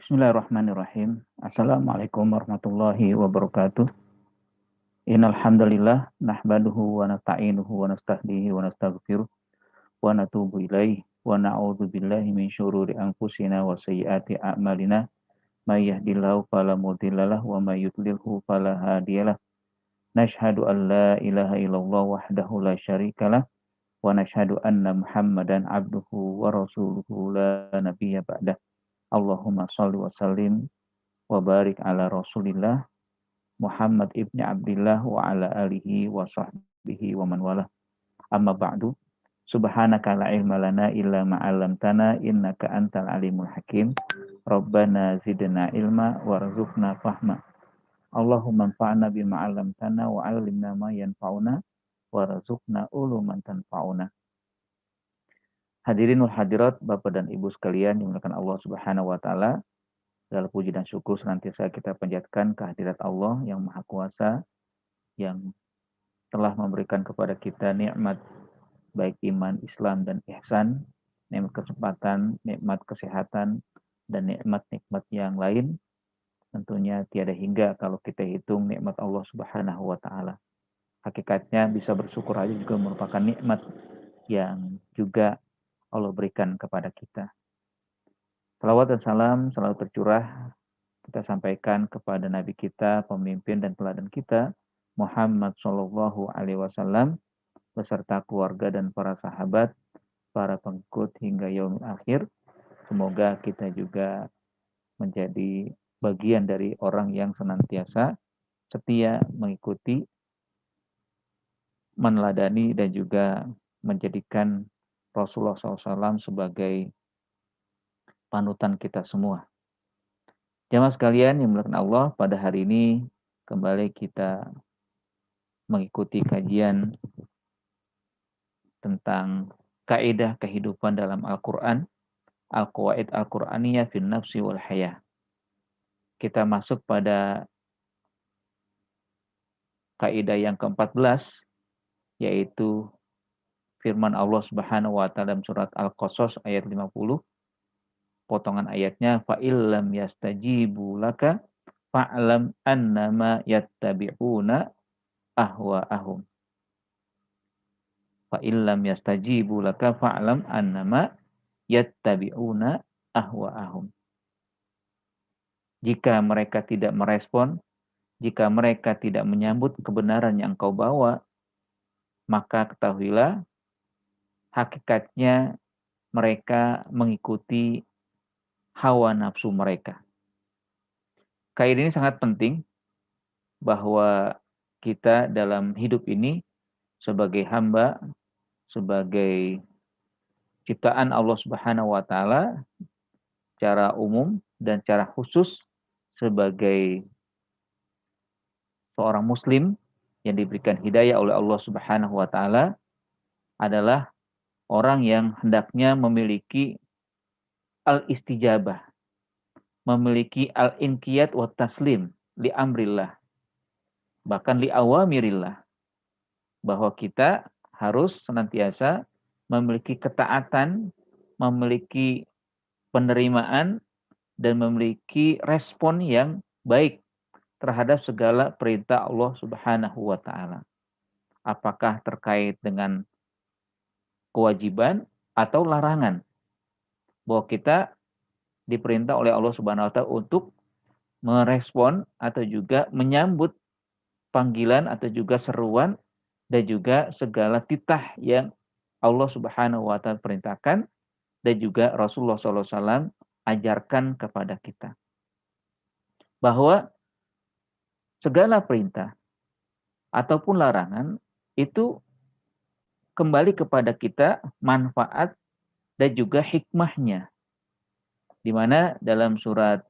Bismillahirrahmanirrahim. Assalamualaikum warahmatullahi wabarakatuh. Innal hamdalillah nahmaduhu wa nasta'inuhu wa nastahdihi wa nastaghfiruh wa natubu ilaih wa na'udzu billahi min syururi anfusina wa sayyiati a'malina may yahdihillahu fala mudhillalah wa may yudlilhu fala hadiyalah. Nashhadu an la ilaha illallah wahdahu la syarikalah wa nashhadu anna Muhammadan abduhu wa rasuluhu la nabiyya ba'dah. Allahumma shalli wa sallim wa barik ala Rasulillah Muhammad ibni Abdillah wa ala alihi wa sahbihi wa man wala. Amma ba'du. Subhanaka la ilma lana illa ma 'allamtana innaka antal alimul hakim. Rabbana zidna ilma warzuqna fahma. Allahumma anfa'na bima 'allamtana wa 'allimna ma yanfa'una warzuqna uluman tanfa'una. Hadirin wal hadirat, Bapak dan Ibu sekalian yang dimuliakan Allah Subhanahu wa taala. Segala puji dan syukur senantiasa kita panjatkan kehadirat Allah yang Maha Kuasa, yang telah memberikan kepada kita nikmat baik iman, Islam, dan ihsan, nikmat kesempatan, nikmat kesehatan, dan nikmat-nikmat yang lain. Tentunya tiada hingga kalau kita hitung nikmat Allah Subhanahu wa taala. Hakikatnya bisa bersyukur aja juga merupakan nikmat yang juga Allah berikan kepada kita. Salawat dan salam selalu tercurah kita sampaikan kepada Nabi kita, pemimpin dan teladan kita, Muhammad Shallallahu Alaihi Wasallam, beserta keluarga dan para sahabat, para pengikut hingga yaumil akhir. Semoga kita juga menjadi bagian dari orang yang senantiasa setia mengikuti, meneladani, dan juga menjadikan Rasulullah SAW sebagai panutan kita semua. Jamaah sekalian yang dimuliakan Allah, pada hari ini kembali kita mengikuti kajian tentang kaidah kehidupan dalam Al-Quran, Al-Qawaid Al-Quraniyah fin Nafsi wal Hayah. Kita masuk pada kaidah yang ke-14, yaitu firman Allah Subhanahu wa taala dalam surat Al-Qasas ayat 50. Potongan ayatnya, fa illam yastajibu laka fa'lam annama yattabi'una ahwa'ahum. Fa illam yastajibu laka fa'lam annama yattabi'una ahwa'ahum. Jika mereka tidak merespon, jika mereka tidak menyambut kebenaran yang engkau bawa, maka ketahuilah hakikatnya mereka mengikuti hawa nafsu mereka. Kaidah ini sangat penting bahwa kita dalam hidup ini sebagai hamba, sebagai ciptaan Allah Subhanahu wa taala secara umum dan secara khusus sebagai seorang muslim yang diberikan hidayah oleh Allah Subhanahu wa taala adalah orang yang hendaknya memiliki al-istijabah, memiliki al-inqiyad wa taslim li amrillah, bahkan li awamirillah, bahwa kita harus senantiasa memiliki ketaatan, memiliki penerimaan, dan memiliki respon yang baik terhadap segala perintah Allah Subhanahu wa taala. Apakah terkait dengan kewajiban atau larangan. Bahwa kita diperintah oleh Allah Subhanahu wa taala untuk merespon atau juga menyambut panggilan atau juga seruan dan juga segala titah yang Allah Subhanahu wa taala perintahkan dan juga Rasulullah SAW ajarkan kepada kita. Bahwa segala perintah ataupun larangan itu kembali kepada kita manfaat dan juga hikmahnya. Di mana dalam surat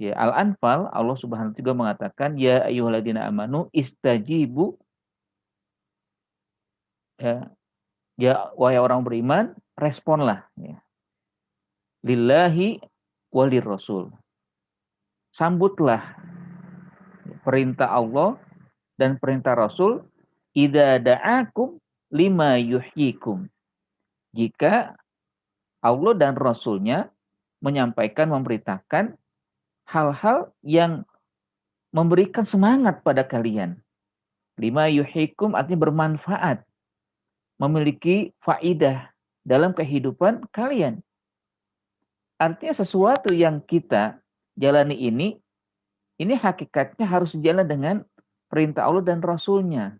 Al-Anfal Allah Subhanahu wa taala juga mengatakan, ya ayyuhalladzina amanu istajibu, ya wahai orang beriman, responlah ya. Lillahi walir rasul. Sambutlah perintah Allah dan perintah Rasul, idza da'akum lima yuhyikum. Jika Allah dan Rasulnya menyampaikan, memberitakan hal-hal yang memberikan semangat pada kalian. Lima yuhikum artinya bermanfaat, memiliki faidah dalam kehidupan kalian. Artinya sesuatu yang kita jalani ini hakikatnya harus jalan dengan perintah Allah dan Rasul-Nya.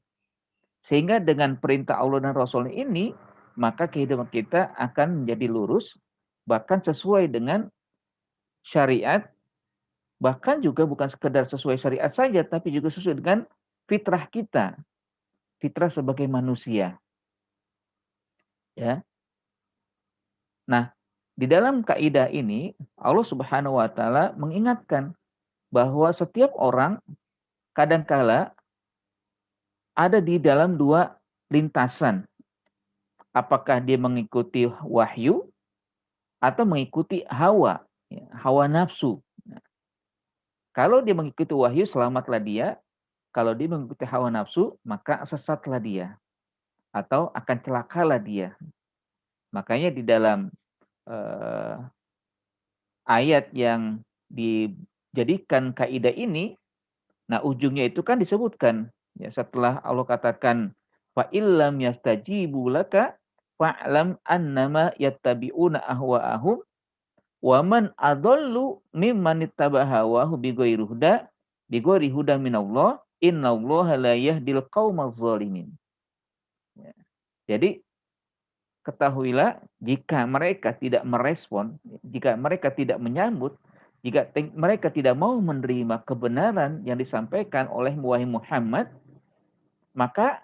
Sehingga dengan perintah Allah dan Rasul ini, maka kehidupan kita akan menjadi lurus, bahkan sesuai dengan syariat, bahkan juga bukan sekedar sesuai syariat saja, tapi juga sesuai dengan fitrah kita, fitrah sebagai manusia. Ya. Nah, di dalam kaidah ini, Allah Subhanahu wa taala mengingatkan bahwa setiap orang kadangkala ada di dalam dua lintasan. Apakah dia mengikuti wahyu atau mengikuti hawa, ya, hawa nafsu. Nah, kalau dia mengikuti wahyu, selamatlah dia. Kalau dia mengikuti hawa nafsu, maka sesatlah dia. Atau akan celakalah dia. Makanya di dalam ayat yang dijadikan kaidah ini, nah ujungnya itu kan disebutkan. Ya, setelah Allah katakan, fa illam yastajibu laka fa'lam annama yattabi'una ahwa'ahum wa man adallu mimman ittaba'a hawahu bighairi huda minallah innallaha la yahdil qaumaz zalimin. Ya. Jadi ketahuilah jika mereka tidak merespon, jika mereka tidak menyambut, jika mereka tidak mau menerima kebenaran yang disampaikan oleh wahai Muhammad, maka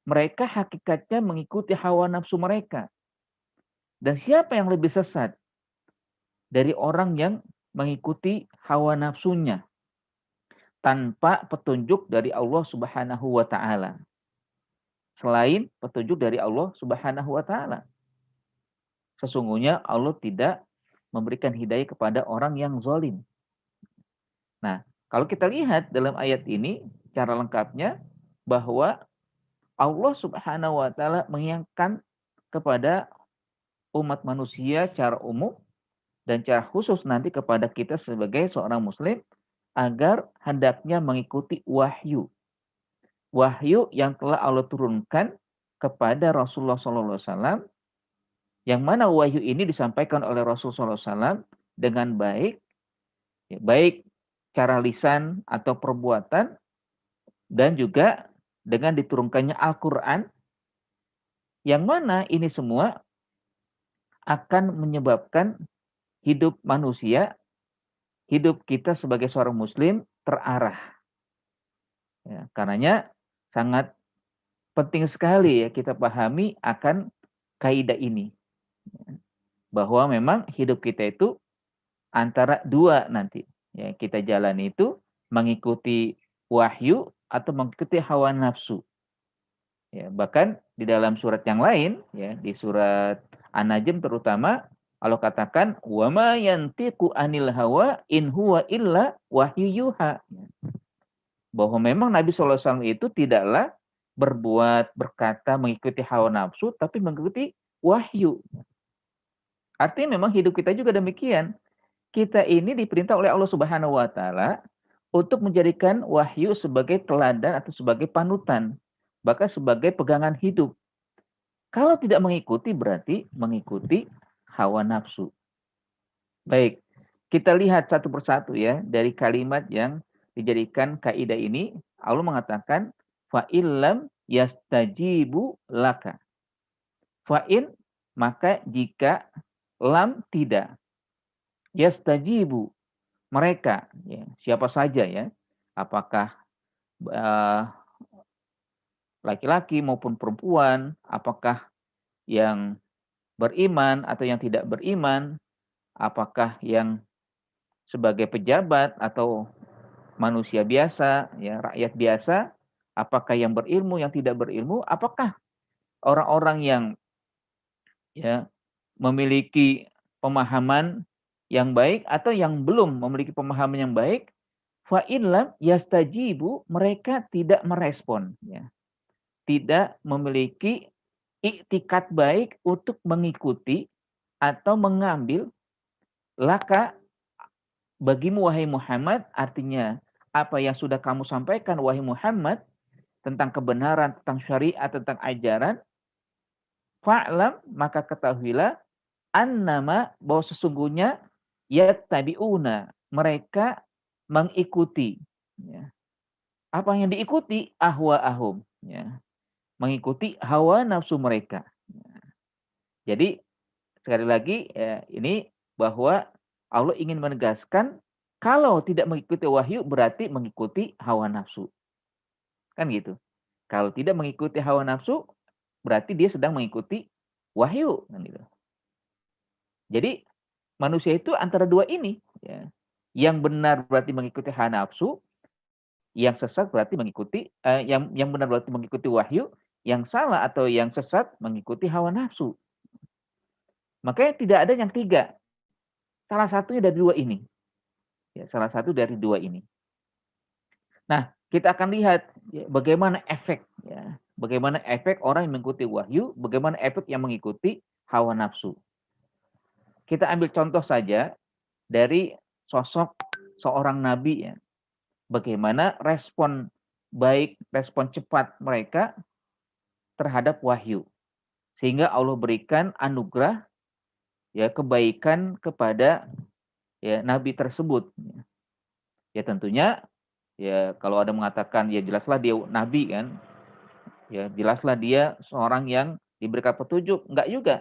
mereka hakikatnya mengikuti hawa nafsu mereka. Dan siapa yang lebih sesat dari orang yang mengikuti hawa nafsunya tanpa petunjuk dari Allah Subhanahu wa taala? Selain petunjuk dari Allah Subhanahu wa taala. Sesungguhnya Allah tidak memberikan hidayah kepada orang yang zalim. Nah, kalau kita lihat dalam ayat ini cara lengkapnya bahwa Allah Subhanahu wa taala mengingatkan kepada umat manusia secara umum dan secara khusus nanti kepada kita sebagai seorang muslim agar hendaknya mengikuti wahyu. Wahyu yang telah Allah turunkan kepada Rasulullah SAW, yang mana wahyu ini disampaikan oleh Rasulullah SAW dengan baik, ya, baik cara lisan atau perbuatan, dan juga dengan diturunkannya Al-Quran, yang mana ini semua akan menyebabkan hidup manusia, hidup kita sebagai seorang muslim terarah. Ya, karenanya sangat penting sekali ya kita pahami akan kaidah ini. Bahwa memang hidup kita itu antara dua nanti. Ya, kita jalani itu mengikuti wahyu atau mengikuti hawa nafsu. Ya, bahkan di dalam surat yang lain, ya, di surat An-Najm terutama, Allah katakan, wa ma yantiqu anil hawa in huwa illa wahyu yuha. Bahwa memang Nabi SAW itu tidaklah berbuat, berkata, mengikuti hawa nafsu, tapi mengikuti wahyu. Artinya memang hidup kita juga demikian. Kita ini diperintah oleh Allah Subhanahu wa taala untuk menjadikan wahyu sebagai teladan atau sebagai panutan, bahkan sebagai pegangan hidup. Kalau tidak mengikuti berarti mengikuti hawa nafsu. Baik, kita lihat satu persatu ya dari kalimat yang dijadikan kaidah ini. Allah mengatakan fa illam yastajibu laka. Fa'in maka jika lam tidak, yastajibu mereka, ya, siapa saja ya, apakah laki-laki maupun perempuan, apakah yang beriman atau yang tidak beriman, apakah yang sebagai pejabat atau manusia biasa, ya, rakyat biasa, apakah yang berilmu, yang tidak berilmu, apakah orang-orang yang ya memiliki pemahaman yang baik atau yang belum memiliki pemahaman yang baik, fa in lam yastajibu mereka tidak merespon, ya. Tidak memiliki iktikat baik untuk mengikuti atau mengambil Laka, bagimu wahai Muhammad, artinya apa yang sudah kamu sampaikan wahai Muhammad tentang kebenaran, tentang syariat, tentang ajaran, fa'lam, maka ketahuilah, annama, bahwa sesungguhnya yattabi'una, mereka mengikuti, ya. Apa yang diikuti? Ahwa'ahum, ya. Mengikuti hawa nafsu mereka. Jadi sekali lagi ya, ini bahwa Allah ingin menegaskan kalau tidak mengikuti wahyu berarti mengikuti hawa nafsu. Kan gitu. Kalau tidak mengikuti hawa nafsu berarti dia sedang mengikuti wahyu, kan gitu. Jadi manusia itu antara dua ini, ya. Yang benar berarti mengikuti hawa nafsu, yang sesat berarti mengikuti yang benar berarti mengikuti wahyu, yang salah atau yang sesat mengikuti hawa nafsu. Makanya tidak ada yang tiga. Salah satunya dari dua ini. Ya, salah satu dari dua ini. Nah, kita akan lihat ya, bagaimana efek, ya, bagaimana efek orang yang mengikuti wahyu, bagaimana efek yang mengikuti hawa nafsu. Kita ambil contoh saja dari sosok seorang nabi, ya. Bagaimana respon baik, respon cepat mereka terhadap wahyu, sehingga Allah berikan anugerah, ya, kebaikan kepada, ya, nabi tersebut. Ya tentunya, ya kalau ada mengatakan ya jelaslah dia nabi kan, ya jelaslah dia seorang yang diberikan petunjuk, enggak juga.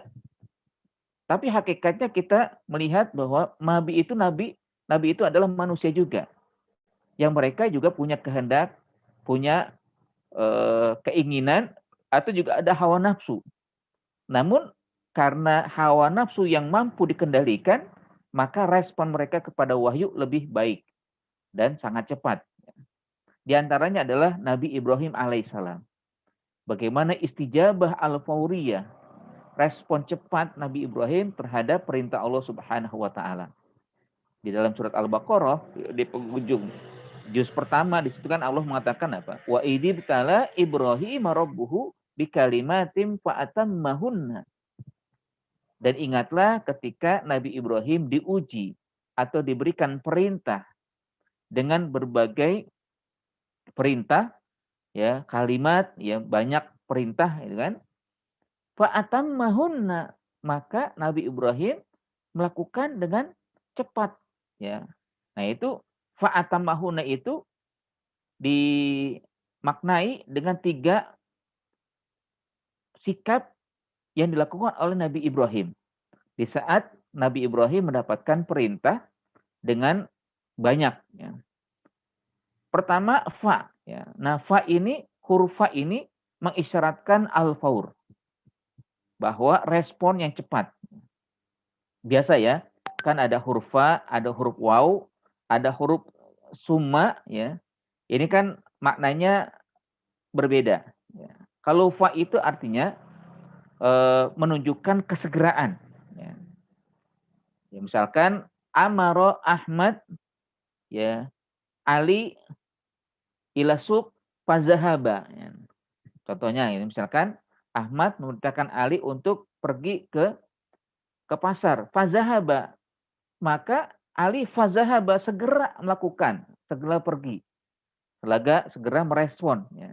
Tapi hakikatnya kita melihat bahwa nabi itu adalah manusia juga, yang mereka juga punya kehendak, punya keinginan, atau juga ada hawa nafsu. Namun karena hawa nafsu yang mampu dikendalikan, maka respon mereka kepada wahyu lebih baik dan sangat cepat. Di antaranya adalah Nabi Ibrahim alaihissalam. Bagaimana istijabah al-fauriyah, respon cepat Nabi Ibrahim terhadap perintah Allah Subhanahu wa taala. Di dalam surat Al-Baqarah di penghujung juz pertama di situ kan Allah mengatakan apa? Wa idibtala Ibrahim rabbuhu bikalimatin fa'atammahunna. Dan ingatlah ketika Nabi Ibrahim diuji atau diberikan perintah dengan berbagai perintah, ya, kalimat, ya, banyak perintah, gitu kan. Fa'atammahunna, maka Nabi Ibrahim melakukan dengan cepat, ya. Nah, itu fa'atammahunna itu dimaknai dengan 3 sikap yang dilakukan oleh Nabi Ibrahim. Di saat Nabi Ibrahim mendapatkan perintah dengan banyak, ya. Pertama, fa, ya. Nah, huruf fa ini mengisyaratkan al-faur, bahwa respon yang cepat. Biasa ya, kan ada huruf fa, ada huruf waw, ada huruf summa, ya. Ini kan maknanya berbeda. Ya. Kalau fa itu artinya menunjukkan kesegeraan. Ya. Ya, misalkan amaro Ahmad, ya, Ali ilasuk fazahaba. Ya. Contohnya ini misalkan Ahmad memerintahkan Ali untuk pergi ke pasar. Fazahaba, maka Ali fazahaba segera melakukan, segera pergi, segera merespon. Ya.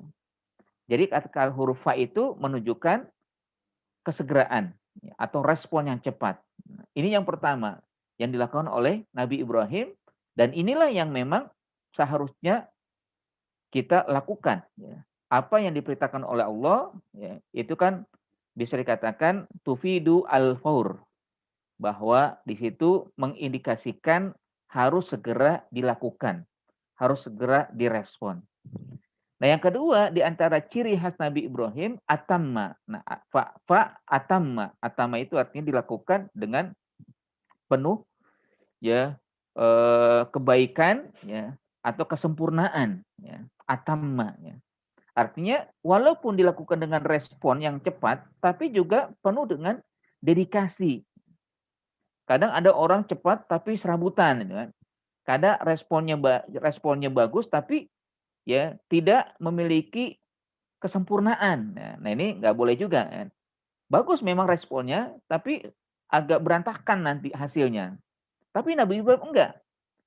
Jadi kata huruf fa itu menunjukkan kesegeraan, ya, atau respon yang cepat. Ini yang pertama yang dilakukan oleh Nabi Ibrahim, dan inilah yang memang seharusnya kita lakukan. Ya. Apa yang diperintahkan oleh Allah, ya, itu kan bisa dikatakan tufidu al-faur, bahwa di situ mengindikasikan harus segera dilakukan, harus segera direspon. Nah, yang kedua di antara ciri khas Nabi Ibrahim atamma. Nah, fa atamma. Atamma itu artinya dilakukan dengan penuh, ya, kebaikan, ya, atau kesempurnaan, ya. Atamma, ya. Artinya walaupun dilakukan dengan respon yang cepat, tapi juga penuh dengan dedikasi. Kadang ada orang cepat tapi serabutan, gitu kan. Kadang responnya bagus tapi ya tidak memiliki kesempurnaan. Nah ini nggak boleh juga kan. Bagus memang responnya, tapi agak berantakan nanti hasilnya. Tapi Nabi Ibrahim enggak.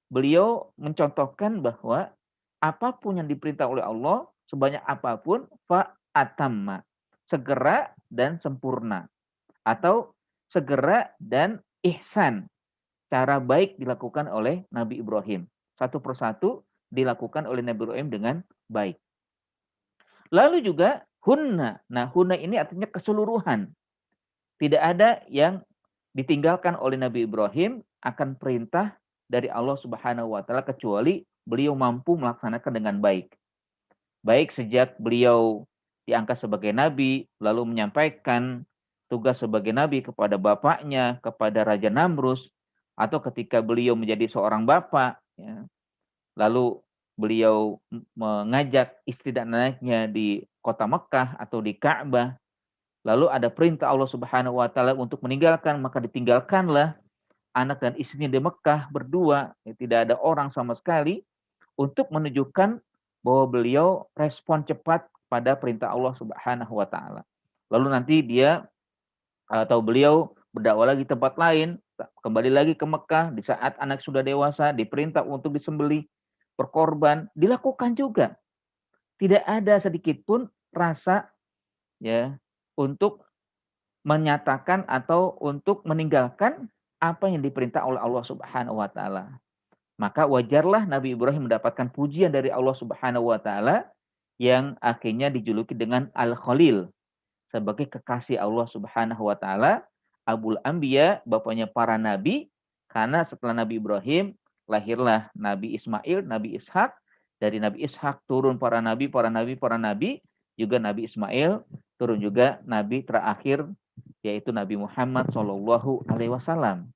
Beliau mencontohkan bahwa apapun yang diperintah oleh Allah, sebanyak apapun, fa'atamma. Segera dan sempurna. Atau segera dan ihsan. Cara baik dilakukan oleh Nabi Ibrahim. Satu persatu dilakukan oleh Nabi Ibrahim dengan baik. Lalu juga hunna. Nah, hunna ini artinya keseluruhan. Tidak ada yang ditinggalkan oleh Nabi Ibrahim akan perintah dari Allah Subhanahu wa taala kecuali beliau mampu melaksanakan dengan baik. Baik sejak beliau diangkat sebagai nabi, lalu menyampaikan tugas sebagai nabi kepada bapaknya, kepada Raja Namrus, atau ketika beliau menjadi seorang bapak, ya, lalu beliau mengajak istri dan anaknya di kota Mekah atau di Ka'bah, lalu ada perintah Allah Subhanahu wa taala untuk meninggalkan, maka ditinggalkanlah anak dan istrinya di Mekah berdua, ya, tidak ada orang sama sekali, untuk menunjukkan bahwa beliau respon cepat pada perintah Allah Subhanahu wa taala. Lalu nanti dia atau beliau berdakwah lagi tempat lain, kembali lagi ke Mekah di saat anak sudah dewasa, diperintah untuk disembelih, berkorban, dilakukan juga. Tidak ada sedikit pun rasa, ya, untuk menyatakan atau untuk meninggalkan apa yang diperintah oleh Allah Subhanahu wa taala. Maka wajarlah Nabi Ibrahim mendapatkan pujian dari Allah Subhanahu wa taala yang akhirnya dijuluki dengan Al-Khalil, sebagai kekasih Allah Subhanahu wa taala, Abul Anbiya, bapaknya para nabi, karena setelah Nabi Ibrahim lahirlah Nabi Ismail, Nabi Ishak, dari Nabi Ishak turun para nabi, para nabi, para nabi, juga Nabi Ismail turun juga nabi terakhir yaitu Nabi Muhammad Shallallahu alaihi wasallam.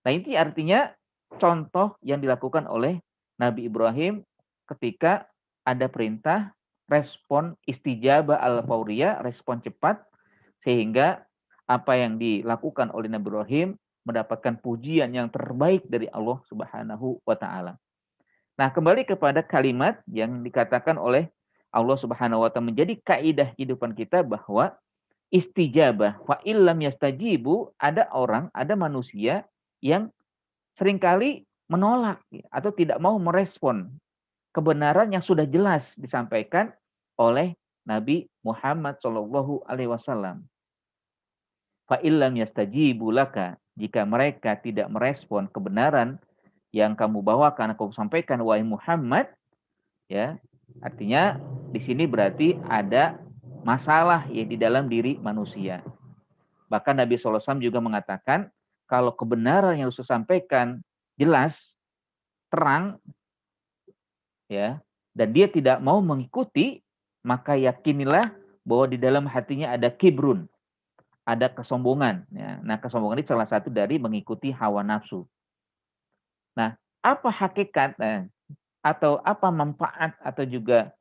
Nah, ini artinya contoh yang dilakukan oleh Nabi Ibrahim ketika ada perintah, respon istijabah al-fauriyah, respon cepat, sehingga apa yang dilakukan oleh Nabi Ibrahim mendapatkan pujian yang terbaik dari Allah Subhanahu wa taala. Nah, kembali kepada kalimat yang dikatakan oleh Allah Subhanahu wa taala menjadi kaidah kehidupan kita bahwa istijabah fa illam yastajibu, ada orang, ada manusia yang seringkali menolak atau tidak mau merespon kebenaran yang sudah jelas disampaikan oleh Nabi Muhammad Shallallahu alaihi wasallam. Fa illam yastajibu laka, jika mereka tidak merespon kebenaran yang kamu bawakan, kamu sampaikan wahai Muhammad, ya, artinya di sini berarti ada masalah ya di dalam diri manusia. Bahkan Nabi SAW juga mengatakan kalau kebenaran yang harus disampaikan jelas, terang, ya, dan dia tidak mau mengikuti, maka yakinilah bahwa di dalam hatinya ada kibrun, ada kesombongan. Ya. Nah, kesombongan ini salah satu dari mengikuti hawa nafsu. Nah, apa hakikat atau apa manfaat atau juga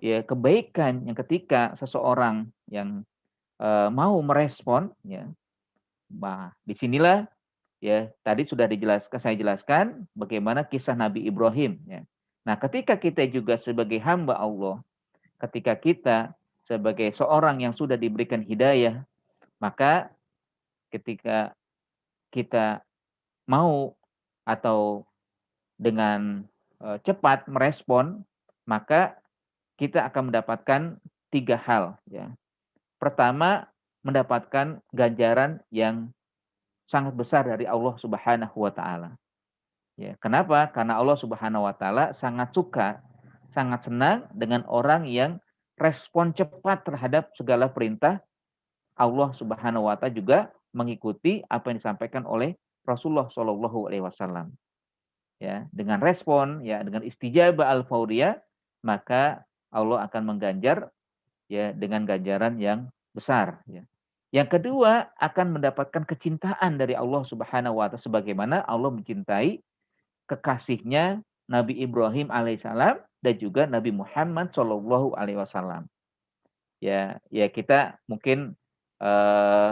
ya kebaikan yang ketika seseorang yang mau merespon, ya, nah, disinilah ya tadi sudah saya jelaskan bagaimana kisah Nabi Ibrahim. Ya. Nah, ketika kita juga sebagai hamba Allah, ketika kita sebagai seorang yang sudah diberikan hidayah, maka ketika kita mau atau dengan cepat merespon, maka kita akan mendapatkan 3 hal. Ya. Pertama, mendapatkan ganjaran yang sangat besar dari Allah Subhanahu wa taala. Ya, kenapa? Karena Allah Subhanahu wa taala sangat suka, sangat senang dengan orang yang respon cepat terhadap segala perintah Allah Subhanahu wa taala, juga mengikuti apa yang disampaikan oleh Rasulullah Shallallahu alaihi wasallam. Ya, dengan respon, ya, dengan istijabah al-fauriyah, maka Allah akan mengganjar ya dengan ganjaran yang besar, ya. Yang kedua, akan mendapatkan kecintaan dari Allah Subhanahu wa taala sebagaimana Allah mencintai kekasihnya Nabi Ibrahim alaihissalam dan juga Nabi Muhammad Shallallahu alaihi wasallam. Ya, ya kita mungkin eh,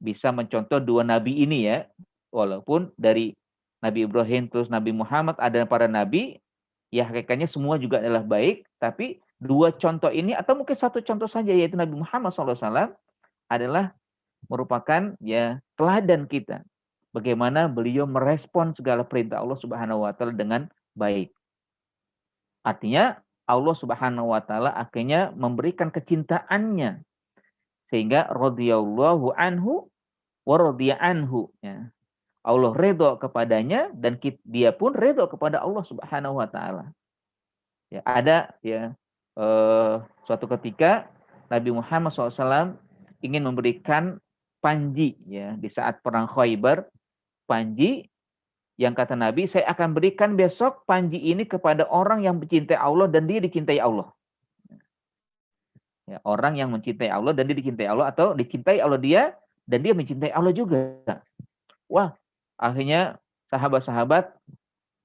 bisa mencontoh dua nabi ini ya. Walaupun dari Nabi Ibrahim terus Nabi Muhammad ada para nabi, ya hakikatnya semua juga adalah baik, tapi dua contoh ini atau mungkin satu contoh saja yaitu Nabi Muhammad SAW adalah merupakan ya teladan kita bagaimana beliau merespon segala perintah Allah Subhanahu wa taala dengan baik. Artinya Allah Subhanahu wa taala akhirnya memberikan kecintaannya sehingga radhiyallahu anhu wa radiya anhu, ya. Allah redho kepadanya dan dia pun redho kepada Allah Subhanahu wa taala. Ya, ada ya suatu ketika Nabi Muhammad SAW ingin memberikan panji ya di saat perang Khaybar, panji yang kata Nabi, saya akan berikan besok panji ini kepada orang yang mencintai Allah dan dia dicintai Allah. Ya, orang yang mencintai Allah dan dia dicintai Allah, atau dicintai Allah dia dan dia mencintai Allah juga. Wah, akhirnya sahabat-sahabat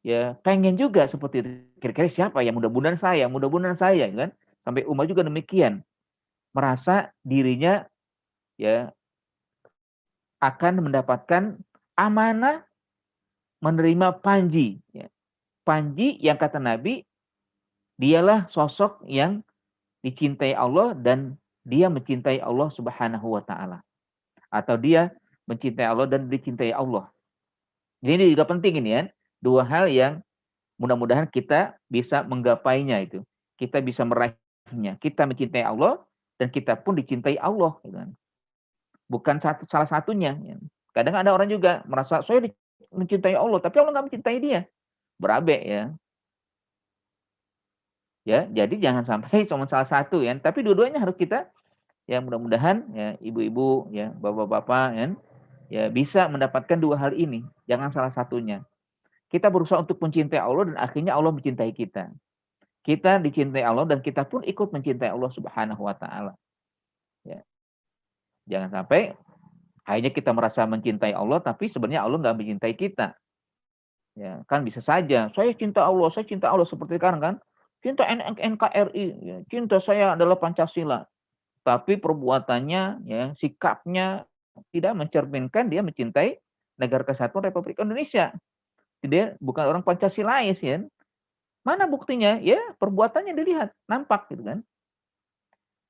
ya pengen juga seperti itu. Kira-kira siapa ya? Mudah-mudahan saya kan. Sampai Umar juga demikian. Merasa dirinya ya akan mendapatkan amanah menerima panji. Ya. Panji yang kata Nabi, dialah sosok yang dicintai Allah dan dia mencintai Allah Subhanahu wa taala. Atau dia mencintai Allah dan dicintai Allah. Jadi ini juga penting ini ya. Dua hal yang mudah-mudahan kita bisa menggapainya itu. Kita bisa meraihnya. Kita mencintai Allah dan kita pun dicintai Allah. Gitu kan. Bukan salah satunya. Ya. Kadang ada orang juga merasa saya mencintai Allah, tapi Allah nggak mencintai dia. Berabe ya. Ya, jadi jangan sampai cuma salah satu ya. Tapi dua-duanya harus kita ya mudah-mudahan ya ibu-ibu ya bapak-bapak ya bisa mendapatkan dua hal ini. Jangan salah satunya. Kita berusaha untuk mencintai Allah dan akhirnya Allah mencintai kita. Kita dicintai Allah dan kita pun ikut mencintai Allah Subhanahu wa taala. Ya. Jangan sampai akhirnya kita merasa mencintai Allah tapi sebenarnya Allah nggak mencintai kita. Ya, kan bisa saja saya cinta Allah seperti sekarang kan. Cinta NKRI, ya. Cinta saya adalah Pancasila. Tapi perbuatannya, ya, sikapnya tidak mencerminkan dia mencintai Negara Kesatuan Republik Indonesia. Dia bukan orang Pancasilais, ya. Mana buktinya? Ya, perbuatannya dilihat, nampak gitu kan.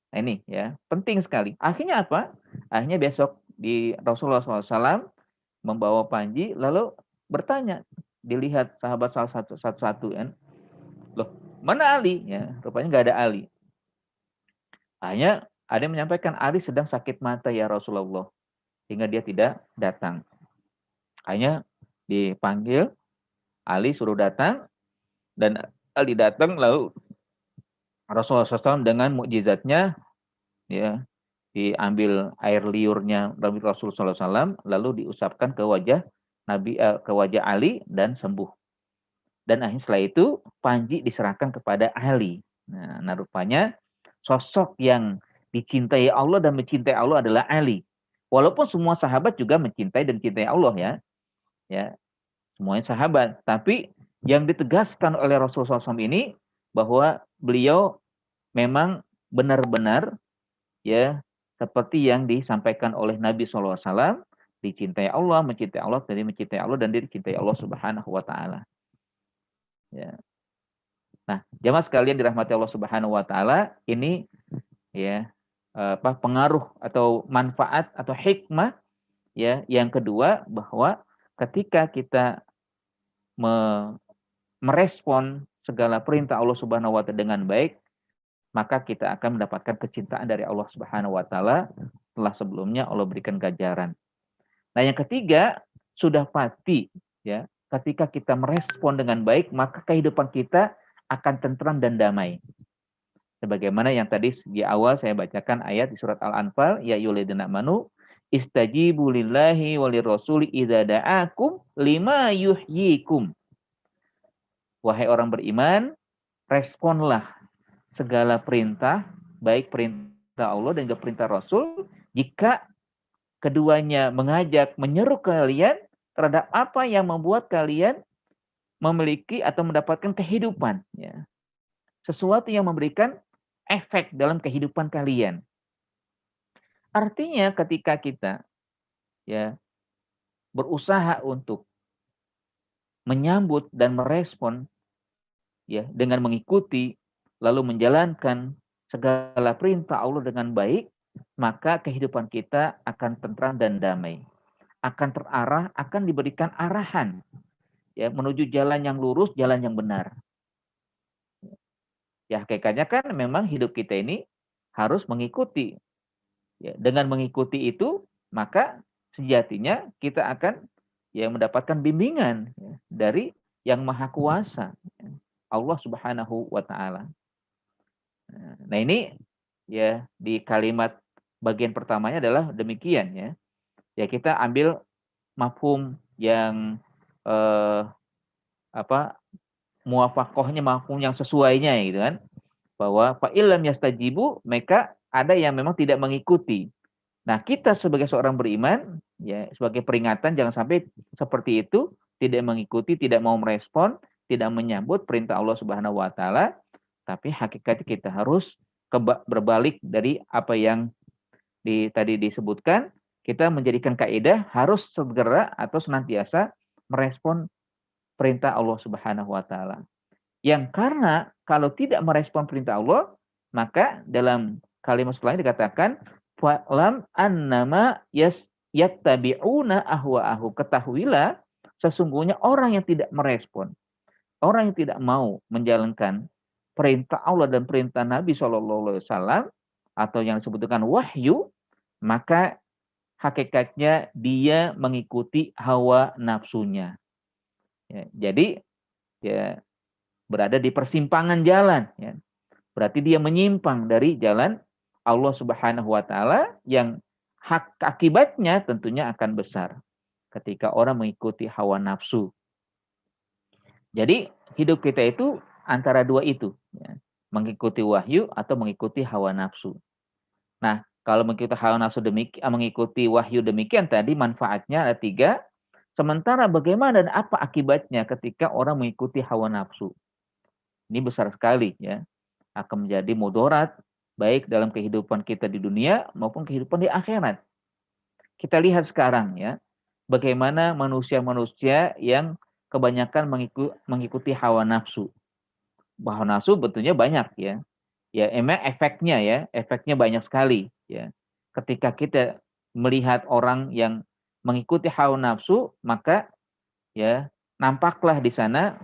Nah ini ya, penting sekali. Akhirnya apa? Akhirnya besok di Rasulullah SAW membawa panji, lalu bertanya, dilihat sahabat salah satu-satu kan. Loh, mana Ali? Ya, rupanya nggak ada Ali. Hanya ada yang menyampaikan Ali sedang sakit mata ya Rasulullah, sehingga dia tidak datang. Hanya dipanggil, Ali suruh datang, dan Ali datang lalu Rasulullah SAW dengan mukjizatnya ya diambil air liurnya Nabi Rasulullah SAW lalu diusapkan ke wajah ke wajah Ali dan sembuh. Dan akhirnya setelah itu panji diserahkan kepada Ali. Nah, rupanya sosok yang dicintai Allah dan mencintai Allah adalah Ali. Walaupun semua sahabat juga mencintai dan mencintai Allah ya. Ya, semuanya sahabat. Tapi yang ditegaskan oleh Rasulullah SAW ini bahwa beliau memang benar-benar ya seperti yang disampaikan oleh Nabi SAW, dicintai Allah, mencintai Allah, jadi mencintai Allah dan dicintai Allah Subhanahu wa taala. Ya. Nah, jamaah sekalian dirahmati Allah Subhanahu wa taala, ini ya pengaruh atau manfaat atau hikmah ya yang kedua bahwa ketika kita merespon segala perintah Allah Subhanahu wa taala dengan baik, maka kita akan mendapatkan kecintaan dari Allah Subhanahu wa taala setelah sebelumnya Allah berikan ganjaran. Nah, yang ketiga, sudah pasti ya, ketika kita merespon dengan baik, maka kehidupan kita akan tentram dan damai. Sebagaimana yang tadi di awal saya bacakan ayat di surat Al-Anfal, ya ayyuhalladzina amanu istajibu lillahi walirrasuli idza da'akum lima yuhyikum. Wahai orang beriman, responlah segala perintah, baik perintah Allah dan juga perintah Rasul, jika keduanya mengajak, menyeru kalian terhadap apa yang membuat kalian memiliki atau mendapatkan kehidupan. Ya. Sesuatu yang memberikan efek dalam kehidupan kalian. Artinya ketika kita ya berusaha untuk menyambut dan merespon ya dengan mengikuti lalu menjalankan segala perintah Allah dengan baik, maka kehidupan kita akan tentram dan damai. akan terarah, akan diberikan arahan ya menuju jalan yang lurus, jalan yang benar. Ya hakikatnya kan memang hidup kita ini harus mengikuti. Ya, dengan mengikuti itu maka sejatinya kita akan ya mendapatkan bimbingan ya, dari yang maha kuasa ya, Allah Subhanahu wa taala. Nah, ini ya di kalimat bagian pertamanya adalah demikian ya. Ya kita ambil mafhum yang eh, apa muafakohnya, mafhum yang sesuainya gitu kan, bahwa fa illam yastajibu, mereka ada yang memang tidak mengikuti. Nah, kita sebagai seorang beriman ya sebagai peringatan jangan sampai seperti itu, tidak mengikuti, tidak mau merespon, tidak menyambut perintah Allah Subhanahu wa taala, tapi hakikatnya kita harus berbalik dari apa yang tadi disebutkan, kita menjadikan kaidah harus segera atau senantiasa merespon perintah Allah Subhanahu wa taala. Yang karena kalau tidak merespon perintah Allah, maka dalam kalimat setelahnya dikatakan falam annama yattabi'una ahwa'ahu. Ketahuilah sesungguhnya orang yang tidak merespon, orang yang tidak mau menjalankan perintah Allah dan perintah Nabi SAW atau yang disebutkan wahyu, maka hakikatnya dia mengikuti hawa nafsunya. Ya, jadi ya berada di persimpangan jalan. Ya. Berarti dia menyimpang dari jalan Allah Subhanahu wa taala yang hak akibatnya tentunya akan besar ketika orang mengikuti hawa nafsu. Jadi hidup kita itu antara dua itu, ya. Mengikuti wahyu atau mengikuti hawa nafsu. Nah, kalau mengikuti hawa nafsu mengikuti wahyu demikian tadi manfaatnya ada 3. Sementara bagaimana dan apa akibatnya ketika orang mengikuti hawa nafsu? Ini besar sekali ya. Akan menjadi mudarat baik dalam kehidupan kita di dunia maupun kehidupan di akhirat. Kita lihat sekarang ya, bagaimana manusia-manusia yang kebanyakan mengikuti hawa nafsu. Hawa nafsu betulnya banyak ya. Ya emang efeknya banyak sekali ya. Ketika kita melihat orang yang mengikuti hawa nafsu, maka ya nampaklah di sana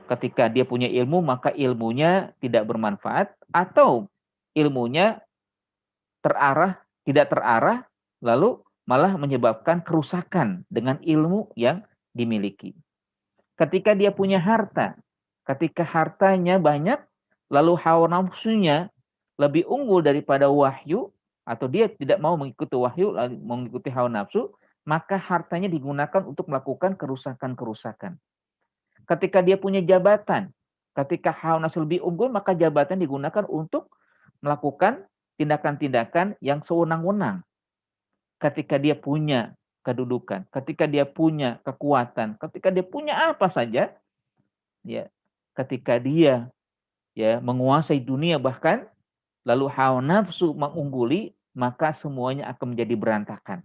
ketika dia punya ilmu maka ilmunya tidak bermanfaat atau ilmunya tidak terarah lalu malah menyebabkan kerusakan dengan ilmu yang dimiliki. Ketika dia punya harta, ketika hartanya banyak lalu hawa nafsunya lebih unggul daripada wahyu atau dia tidak mau mengikuti wahyu lalu mengikuti hawa nafsu, maka hartanya digunakan untuk melakukan kerusakan-kerusakan. Ketika dia punya jabatan, ketika hawa nafsu lebih unggul, maka jabatan digunakan untuk melakukan tindakan-tindakan yang sewenang-wenang. Ketika dia punya kedudukan, ketika dia punya kekuatan, ketika dia punya apa saja, ya, ketika dia ya menguasai dunia bahkan, lalu hawa nafsu mengungguli, maka semuanya akan menjadi berantakan.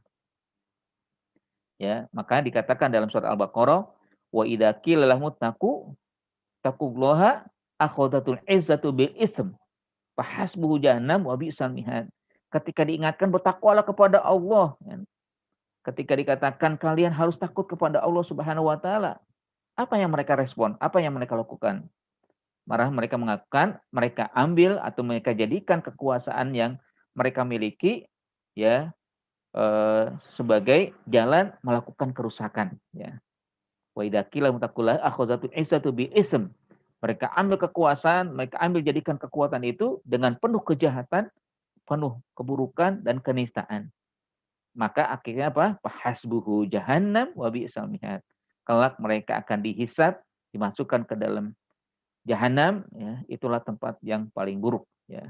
Ya, maka dikatakan dalam surat Al-Baqarah, wa idza qila lahum taqullaha akhadhatul izzatu bil ism fahasbuhu jahannam wa bi'sal mihad. Ketika diingatkan bertakwalah kepada Allah, ya. Ketika dikatakan kalian harus takut kepada Allah Subhanahu wa taala, apa yang mereka respon? Apa yang mereka lakukan? Marah mereka mengakukan, mereka ambil atau mereka jadikan kekuasaan yang mereka miliki ya sebagai jalan melakukan kerusakan ya. Wa idza qila muttaqullaha akhadhatul izzatu bil ism. Mereka ambil kekuasaan, mereka ambil jadikan kekuatan itu dengan penuh kejahatan, penuh keburukan dan kenistaan. Maka akhirnya apa? Fahasbuhu jahannam wa bi'sal mihad. Kelak mereka akan dihisab, dimasukkan ke dalam jahanam, ya, itulah tempat yang paling buruk, ya.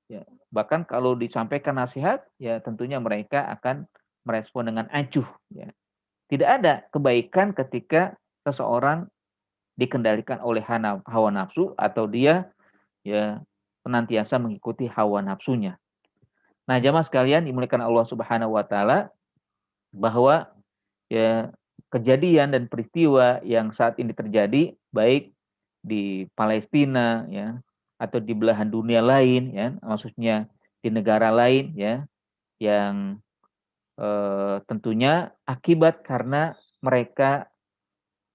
Ya, bahkan kalau disampaikan nasihat, ya tentunya mereka akan merespon dengan acuh, ya. Tidak ada kebaikan ketika seseorang dikendalikan oleh hawa nafsu atau dia ya senantiasa mengikuti hawa nafsunya. Nah, jamaah sekalian dimuliakan Allah Subhanahu wa taala, bahwa ya kejadian dan peristiwa yang saat ini terjadi baik di Palestina ya atau di belahan dunia lain ya, maksudnya di negara lain ya yang tentunya akibat karena mereka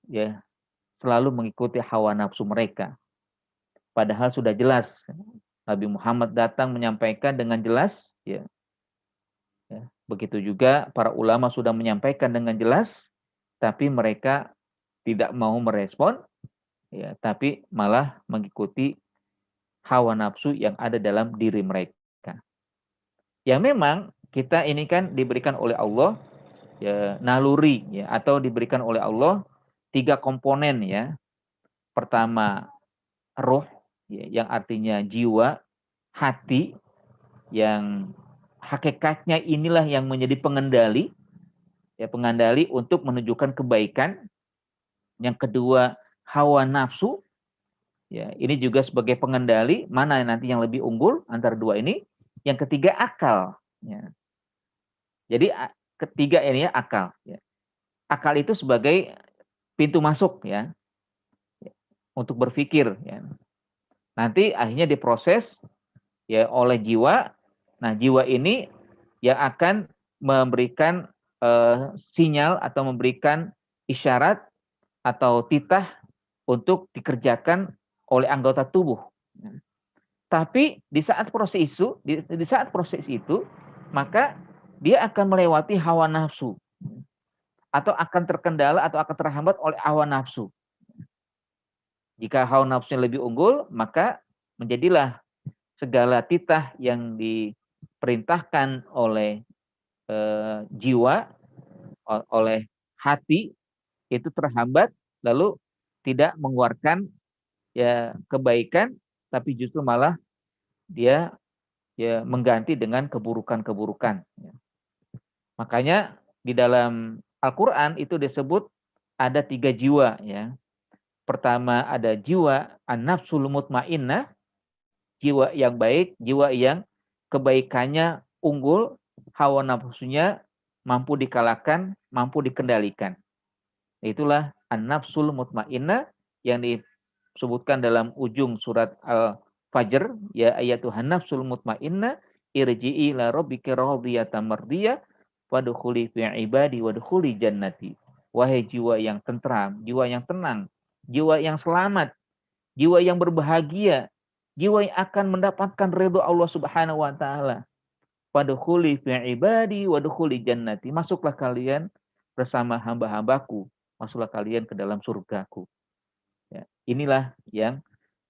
ya selalu mengikuti hawa nafsu mereka. Padahal sudah jelas Nabi Muhammad datang menyampaikan dengan jelas, ya. Begitu juga para ulama sudah menyampaikan dengan jelas, tapi mereka tidak mau merespon, ya, tapi malah mengikuti hawa nafsu yang ada dalam diri mereka. Yang memang kita ini kan diberikan oleh Allah ya naluri ya atau diberikan oleh Allah 3 komponen ya. Pertama roh ya, yang artinya jiwa, hati yang hakikatnya inilah yang menjadi pengendali ya pengendali untuk menunjukkan kebaikan. Yang kedua hawa nafsu ya ini juga sebagai pengendali mana nanti yang lebih unggul antara dua ini. Yang ketiga akal ya. Jadi ketiga ini ya akal ya. Akal itu sebagai pintu masuk ya untuk berpikir ya. Nanti akhirnya diproses ya oleh jiwa. Nah, jiwa ini yang akan memberikan sinyal atau memberikan isyarat atau titah untuk dikerjakan oleh anggota tubuh. Tapi di saat proses itu, maka dia akan melewati hawa nafsu atau akan terkendala atau akan terhambat oleh hawa nafsu. Jika hawa nafsunya lebih unggul, maka menjadilah segala titah yang diperintahkan oleh jiwa, oleh hati itu terhambat, lalu tidak mengeluarkan ya kebaikan, tapi justru malah dia ya mengganti dengan keburukan-keburukan. Makanya di dalam Al-Quran itu disebut ada 3 jiwa ya. Pertama ada jiwa an-nafsul mutmainnah, jiwa yang baik, jiwa yang kebaikannya unggul, hawa nafsunya mampu dikalahkan, mampu dikendalikan. Itulah an-nafsul mutmainnah yang disebutkan dalam ujung surat Al-Fajr, ya ayatuhan nafsul mutmainnah irji'i ila rabbika radiyatan mardiyah wadkhuli fi ibadi wadkhuli jannati. Wahai jiwa yang tentram, jiwa yang tenang, jiwa yang selamat, jiwa yang berbahagia, jiwa yang akan mendapatkan ridho Allah Subhanahu wa taala. Wadkhuli fi ibadi wadkhuli jannati. Masuklah kalian bersama hamba-hambaku, masuklah kalian ke dalam surgaku. Ya, inilah yang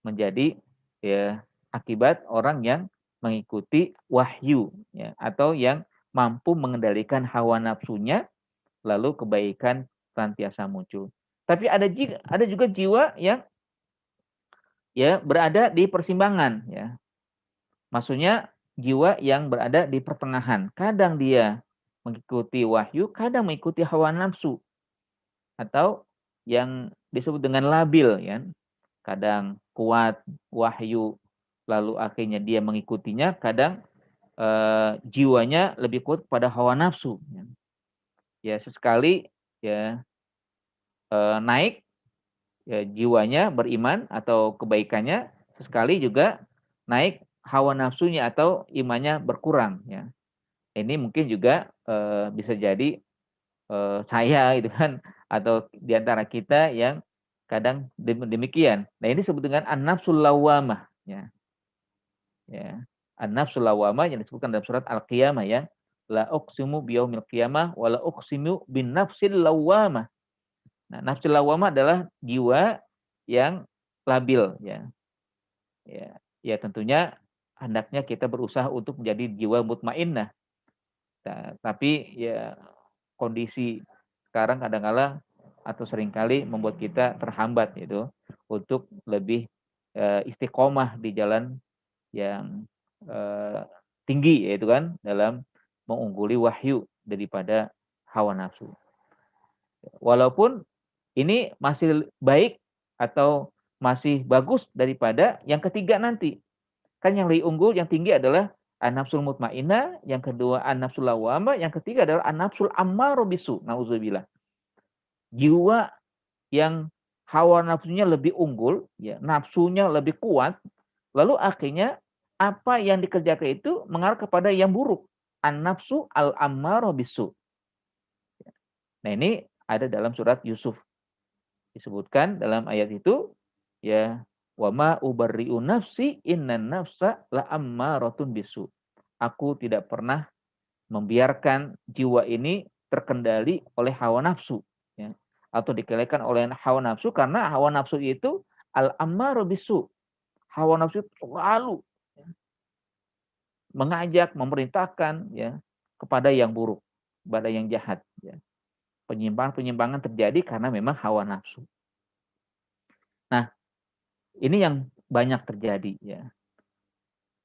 menjadi ya akibat orang yang mengikuti wahyu ya, atau yang mampu mengendalikan hawa nafsunya, lalu kebaikan senantiasa muncul. Tapi ada juga jiwa yang ya berada di persimpangan ya. Maksudnya jiwa yang berada di pertengahan. Kadang dia mengikuti wahyu, kadang mengikuti hawa nafsu. Atau yang disebut dengan labil ya. Kadang kuat wahyu lalu akhirnya dia mengikutinya, kadang jiwanya lebih kuat pada hawa nafsu ya. Ya sesekali ya naik ya, jiwanya beriman atau kebaikannya, sesekali juga naik hawa nafsunya atau imannya berkurang ya. Ini mungkin juga bisa jadi saya gitu kan, atau diantara kita yang kadang demikian. Nah ini disebut dengan an-nafsul lawamah ya. Ya. An-nafsul lawamah yang disebutkan dalam surat Al-Qiyamah ya. La uqsimu biyaumil qiyamah wa la uqsimu bin nafsil lawamah. Nah, nafsul lawamah adalah jiwa yang labil ya. Ya tentunya hendaknya kita berusaha untuk menjadi jiwa mutmainnah. Nah, tapi ya kondisi sekarang kadang-kala atau seringkali membuat kita terhambat gitu untuk lebih istiqomah di jalan yang tinggi, yaitu kan dalam mengungguli wahyu daripada hawa nafsu. Walaupun ini masih baik atau masih bagus daripada yang ketiga nanti. Kan yang lebih unggul, yang tinggi adalah an-nafsul mutmainnah, yang kedua an-nafsul lawamah, yang ketiga adalah an-nafsul ammarah bisu. Nauzubillah. Jiwa yang hawa nafsunya lebih unggul, ya, nafsunya lebih kuat, lalu akhirnya apa yang dikerjakan itu mengarah kepada yang buruk. an-nafsu al-ammarah bisu. Nah, ini ada dalam surat Yusuf. Disebutkan dalam ayat itu, ya, wa ma ubarri'u nafsi innan nafsa la'ammaratun bisu. Aku tidak pernah membiarkan jiwa ini terkendali oleh hawa nafsu, ya, atau dikendalikan oleh hawa nafsu, karena hawa nafsu itu al-ammarah bisu. Hawa nafsu itu selalu, ya, mengajak, memerintahkan, ya, kepada yang buruk, kepada yang jahat, ya. Penyimpangan-penyimpangan terjadi karena memang hawa nafsu. Nah, ini yang banyak terjadi, ya.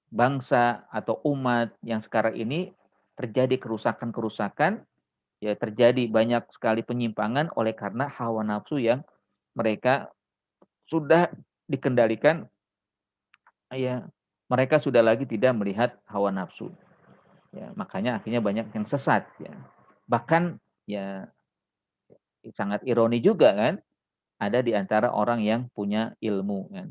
Bangsa atau umat yang sekarang ini terjadi kerusakan-kerusakan, ya, terjadi banyak sekali penyimpangan oleh karena hawa nafsu yang mereka sudah dikendalikan, ya, mereka sudah lagi tidak melihat hawa nafsu. Ya, makanya akhirnya banyak yang sesat, ya. Bahkan, ya, sangat ironi juga kan, ada di antara orang yang punya ilmu kan.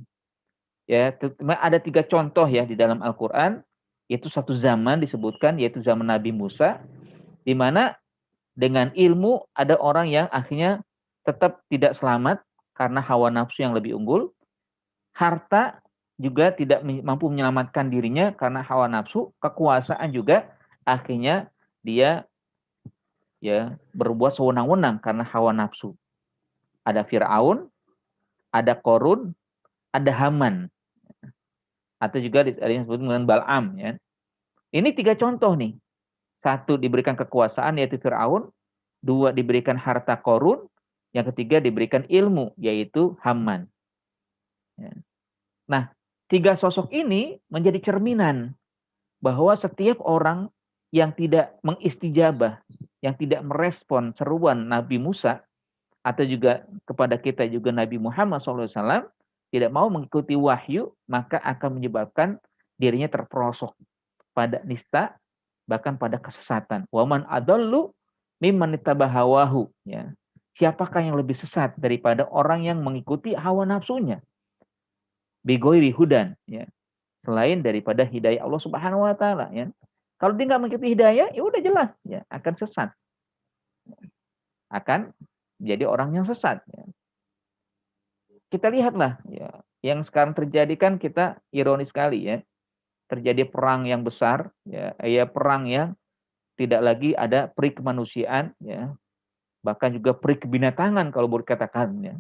Ya, ada 3 contoh ya di dalam Al-Qur'an, yaitu satu zaman disebutkan, yaitu zaman Nabi Musa, di mana dengan ilmu ada orang yang akhirnya tetap tidak selamat karena hawa nafsu yang lebih unggul, harta juga tidak mampu menyelamatkan dirinya karena hawa nafsu, kekuasaan juga akhirnya dia, ya, berbuat sewenang-wenang karena hawa nafsu. Ada Firaun, ada Korun, ada Haman, atau juga ada yang disebut dengan Bal'am, ya. Ini 3 contoh nih. 1 diberikan kekuasaan yaitu Firaun, 2 diberikan harta Korun, yang ketiga diberikan ilmu yaitu Haman. Ya. Nah, 3 sosok ini menjadi cerminan bahwa setiap orang yang tidak mengistijabah, yang tidak merespon seruan Nabi Musa, atau juga kepada kita juga Nabi Muhammad SAW, tidak mau mengikuti wahyu, maka akan menyebabkan dirinya terperosok pada nista, bahkan pada kesesatan. Waman adallu mimman ittaba'a hawahu, ya. Siapakah yang lebih sesat daripada orang yang mengikuti hawa nafsunya? Bighairi hudan, ya. Selain daripada hidayah Allah Subhanahu wa taala, ya. Kalau dia nggak mengikuti hidayah, ya udah jelas, ya, akan sesat. Akan jadi orang yang sesat, ya. Kita lihatlah, ya, yang sekarang terjadi kan kita ironis sekali, ya. Terjadi perang yang besar, ya, perang yang tidak lagi ada peri kemanusiaan, ya, bahkan juga peri kebinatangan kalau boleh dikatakan, ya.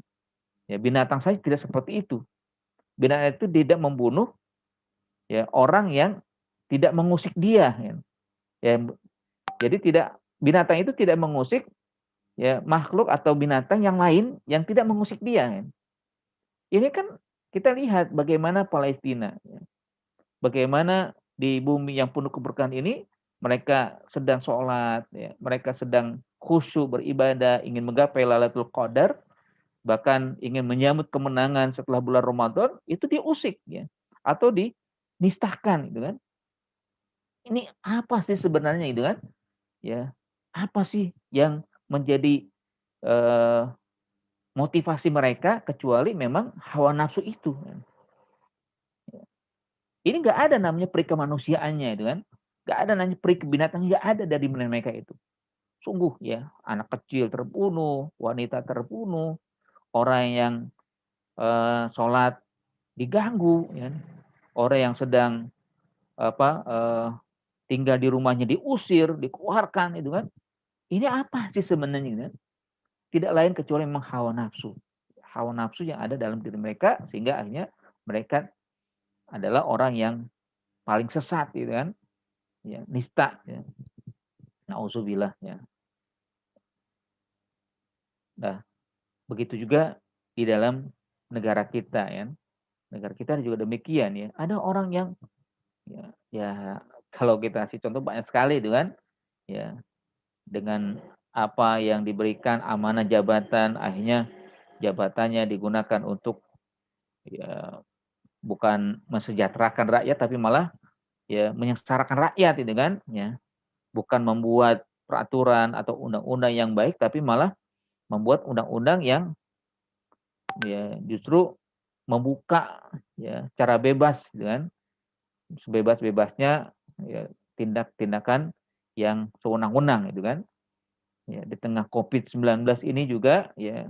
Ya, binatang saja tidak seperti itu. Binatang itu tidak membunuh, ya, orang yang tidak mengusik dia, ya. Ya, jadi binatang itu tidak mengusik, ya, makhluk atau binatang yang lain yang tidak mengusik dia, ya. Ini kan kita lihat bagaimana Palestina, ya. Bagaimana di bumi yang penuh keberkahan ini mereka sedang sholat, ya, mereka sedang khusyuk beribadah, ingin menggapai Lailatul Qadar, bahkan ingin menyambut kemenangan setelah bulan Ramadan, itu diusik, ya, atau dinistakan gitu kan. Ini apa sih sebenarnya itu kan? Ya, apa sih yang menjadi eh, motivasi mereka kecuali memang hawa nafsu itu kan. Ini nggak ada namanya peri kemanusiaannya itu kan. Nggak ada namanya peri kebinatang, nggak ada dari mereka itu. Sungguh, ya, anak kecil terbunuh, wanita terbunuh, orang yang sholat diganggu, ya. Orang yang sedang tinggal di rumahnya diusir, dikeluarkan itu kan. Ini apa sih sebenarnya gitu kan? Tidak lain kecuali memang hawa nafsu. Hawa nafsu yang ada dalam diri mereka sehingga akhirnya mereka adalah orang yang paling sesat gitu kan. Ya, nista, ya. Nauzubillah, ya. Nah, begitu juga di dalam negara kita, ya. Negara kita juga demikian, ya. Ada orang yang, ya kalau kita kasih contoh banyak sekali itu kan, ya, dengan apa yang diberikan amanah jabatan, akhirnya jabatannya digunakan untuk, ya, bukan mensejahterakan rakyat tapi malah, ya, menyengsarakan rakyat itu kan, ya. Bukan membuat peraturan atau undang-undang yang baik tapi malah membuat undang-undang yang, ya, justru membuka, ya, cara bebas gitu kan. Sebebas-bebasnya, ya, tindak-tindakan yang sewenang-wenang gitu kan. Ya, di tengah COVID-19 ini juga ya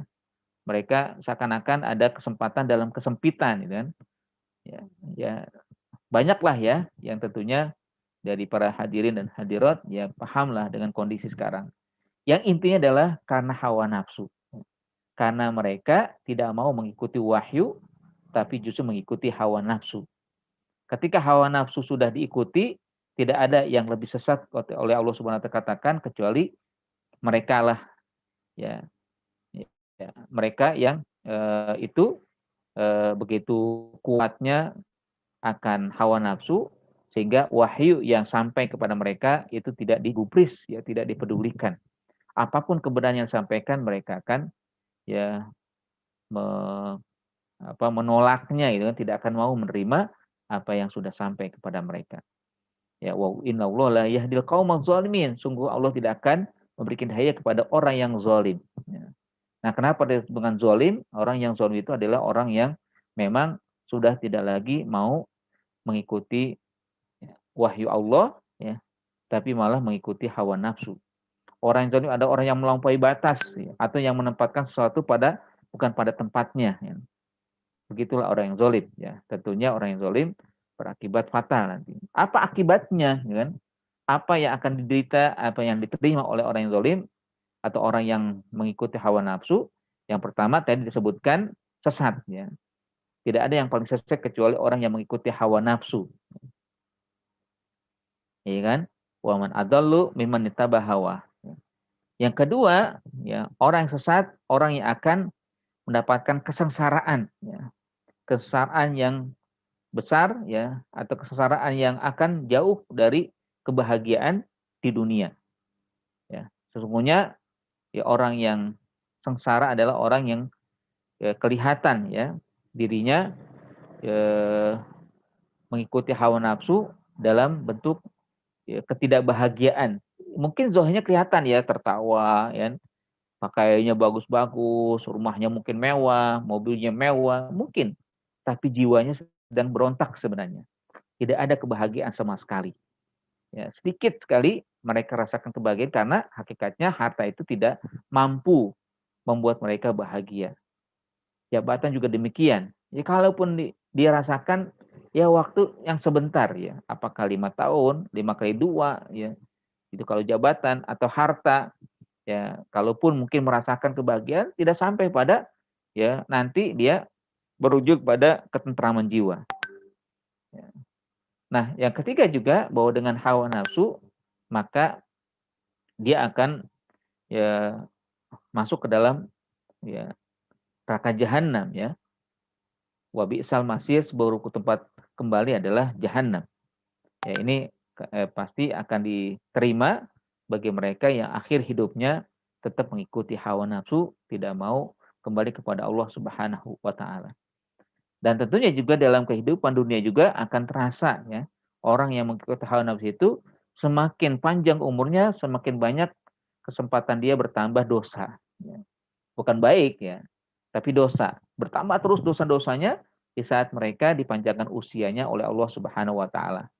mereka seakan-akan ada kesempatan dalam kesempitan gitu kan. Ya, ya banyaklah ya yang tentunya dari para hadirin dan hadirat ya pahamlah dengan kondisi sekarang. Yang intinya adalah karena hawa nafsu. Karena mereka tidak mau mengikuti wahyu tapi justru mengikuti hawa nafsu. Ketika hawa nafsu sudah diikuti, tidak ada yang lebih sesat oleh Allah Subhanahu wa taala katakan kecuali mereka lah ya, ya mereka yang itu begitu kuatnya akan hawa nafsu sehingga wahyu yang sampai kepada mereka itu tidak digubris ya, tidak dipedulikan. Apapun kebenaran yang disampaikan mereka akan ya me, menolaknya gitu kan, tidak akan mau menerima apa yang sudah sampai kepada mereka. Ya, wa innallaha la yahdil qaumadz zalimin. Sungguh Allah tidak akan memberikan hidayah kepada orang yang zalim. Ya. Nah, kenapa dengan zalim? Orang yang zalim itu adalah orang yang memang sudah tidak lagi mau mengikuti wahyu Allah, ya, tapi malah mengikuti hawa nafsu. Orang yang zalim ada orang yang melampaui batas, ya, atau yang menempatkan sesuatu bukan pada tempatnya. Ya. Begitulah orang yang zalim. Ya. Tentunya orang yang zalim berakibat fatal nanti. Apa akibatnya? Ya kan? Apa yang akan diderita, apa yang diterima oleh orang yang zalim atau orang yang mengikuti hawa nafsu? Yang pertama tadi disebutkan sesat. Ya. Tidak ada yang paling sesat kecuali orang yang mengikuti hawa nafsu. Ya kan? Wa man adallu mimman ittaba hawa. Yang kedua, ya, orang yang sesat, orang yang akan mendapatkan kesengsaraan, ya. Kesengsaraan yang besar ya atau kesengsaraan yang akan jauh dari kebahagiaan di dunia. Ya, sesungguhnya ya orang yang sengsara adalah orang yang ya, kelihatan ya dirinya ya, mengikuti hawa nafsu dalam bentuk ya, ketidakbahagiaan. Mungkin zahirnya kelihatan ya tertawa ya, pakaiannya bagus-bagus, rumahnya mungkin mewah, mobilnya mewah, mungkin. Tapi jiwanya sedang berontak sebenarnya. Tidak ada kebahagiaan sama sekali. Ya, sedikit sekali mereka rasakan kebahagiaan karena hakikatnya harta itu tidak mampu membuat mereka bahagia. Jabatan juga demikian. Ya, kalaupun dia rasakan ya waktu yang sebentar ya, apakah 5 tahun, 5 kali 2 ya. Itu kalau jabatan atau harta ya, kalaupun mungkin merasakan kebahagiaan tidak sampai pada ya nanti dia berujung pada ketentraman jiwa. Ya. Nah, yang ketiga juga bahwa dengan hawa nafsu maka dia akan ya masuk ke dalam ya neraka jahanam ya. Wa bi'sal masir, seburuk tempat kembali adalah jahanam. Ya ini pasti akan diterima bagi mereka yang akhir hidupnya tetap mengikuti hawa nafsu, tidak mau kembali kepada Allah Subhanahu wa taala. Dan tentunya juga dalam kehidupan dunia juga akan terasa ya, orang yang mengikuti hawa nafsu itu semakin panjang umurnya, semakin banyak kesempatan dia bertambah dosa. Ya. Bukan baik ya, tapi dosa. Bertambah terus dosa-dosanya di saat mereka dipanjangkan usianya oleh Allah Subhanahu wa taala.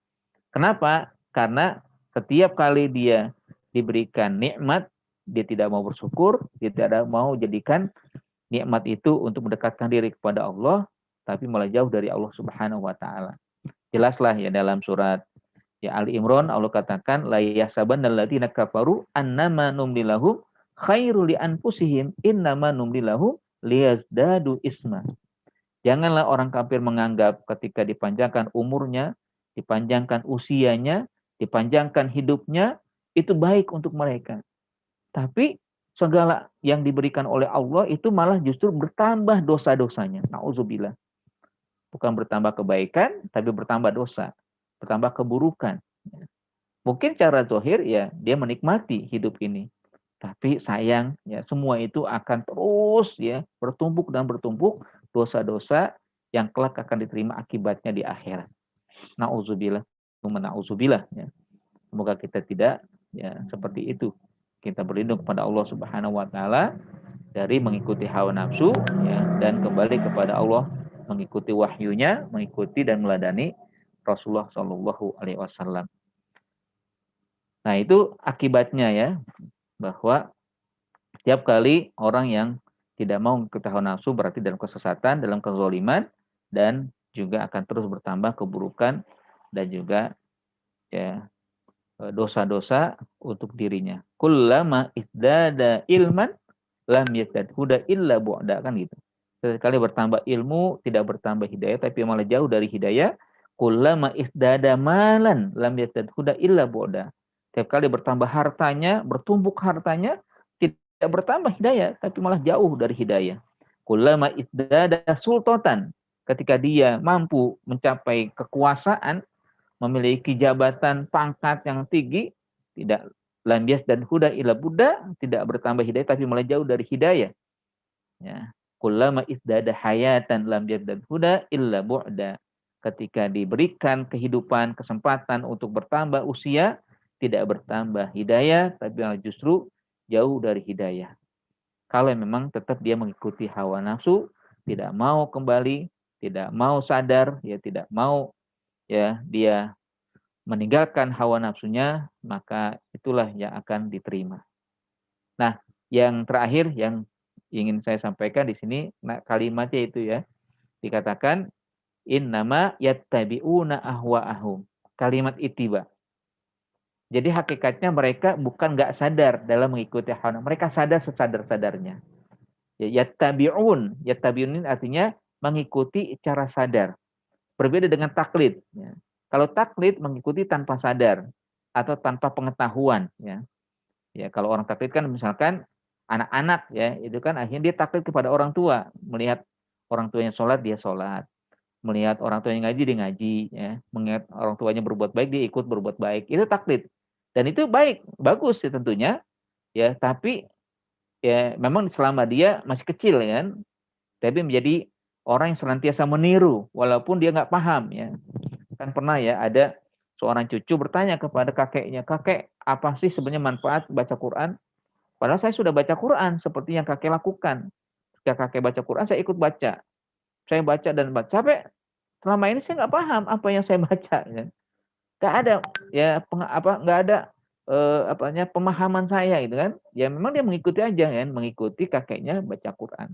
Kenapa? Karena setiap kali dia diberikan nikmat, dia tidak mau bersyukur, dia tidak mau jadikan nikmat itu untuk mendekatkan diri kepada Allah, tapi malah jauh dari Allah Subhanahu wa taala. Jelaslah ya dalam surat ya Ali Imran Allah katakan la yahsabannal ladzina kafaru annama numlilahum khairul li anfusihim innama numlilahum liyazdadu isma. Janganlah orang kafir menganggap ketika dipanjangkan umurnya, dipanjangkan usianya, dipanjangkan hidupnya itu baik untuk mereka. Tapi segala yang diberikan oleh Allah itu malah justru bertambah dosa-dosanya. Nauzubillah. Bukan bertambah kebaikan, tapi bertambah dosa, bertambah keburukan. Mungkin cara zahir ya dia menikmati hidup ini. Tapi sayang ya semua itu akan terus ya bertumpuk dan bertumpuk dosa-dosa yang kelak akan diterima akibatnya di akhirat. Nauzubillah, nauzubillah ya. Semoga kita tidak ya seperti itu. Kita berlindung kepada Allah Subhanahu wa taala dari mengikuti hawa nafsu ya dan kembali kepada Allah, mengikuti wahyunya, mengikuti dan meladani Rasulullah Shallallahu alaihi wasallam. Nah, itu akibatnya ya, bahwa setiap kali orang yang tidak mau mengikuti hawa nafsu berarti dalam kesesatan, dalam kezaliman, dan juga akan terus bertambah keburukan dan juga ya dosa-dosa untuk dirinya. Kullama izdada ilman lam yazdad huda illa bu'da, kan gitu. Sekali bertambah ilmu tidak bertambah hidayah tapi malah jauh dari hidayah. Kullama izdada malan lam yazdad huda illa bu'da. Setiap kali bertambah hartanya, bertumbuk hartanya, tidak bertambah hidayah tapi malah jauh dari hidayah. Kullama izdada sultatan, ketika dia mampu mencapai kekuasaan, memiliki jabatan pangkat yang tinggi, tidak lambias dan huda ila Buddha, tidak bertambah hidayah tapi malah jauh dari hidayah. Ya. Kullama isdada hayatan lambias dan huda illa bu'da. Ketika diberikan kehidupan, kesempatan untuk bertambah usia, tidak bertambah hidayah tapi malah justru jauh dari hidayah. Kalau memang tetap dia mengikuti hawa nafsu, tidak mau kembali, tidak mau sadar, ya tidak mau ya dia meninggalkan hawa nafsunya, maka itulah yang akan diterima. Nah, yang terakhir yang ingin saya sampaikan di sini, nah, kalimatnya itu ya, dikatakan innama yattabi'una ahwa'ahum. Kalimat itiba. Jadi hakikatnya mereka bukan nggak sadar dalam mengikuti hawa nafsu, mereka sadar sesadar-sadarnya. Ya, yattabi'un ini artinya mengikuti secara sadar. Berbeda dengan taklid. Ya. Kalau taklid mengikuti tanpa sadar atau tanpa pengetahuan. Ya, ya kalau orang taklid kan misalkan anak-anak ya itu kan akhirnya dia taklid kepada orang tua, melihat orang tuanya sholat dia sholat, melihat orang tuanya ngaji dia ngaji, ya, melihat orang tuanya berbuat baik dia ikut berbuat baik. Itu taklid dan itu baik, bagus ya tentunya. Ya, tapi ya memang selama dia masih kecil ya kan, tapi menjadi orang yang senantiasa meniru walaupun dia nggak paham ya. Kan pernah ya ada seorang cucu bertanya kepada kakeknya, kakek apa sih sebenarnya manfaat baca Quran? Padahal saya sudah baca Quran seperti yang kakek lakukan. Ketika kakek baca Quran saya ikut baca. Saya baca dan baca sampai selama ini saya nggak paham apa yang saya baca. Ya. Nggak ada ya nggak ada apanya pemahaman saya gitu kan. Ya memang dia mengikuti aja kan, mengikuti kakeknya baca Quran.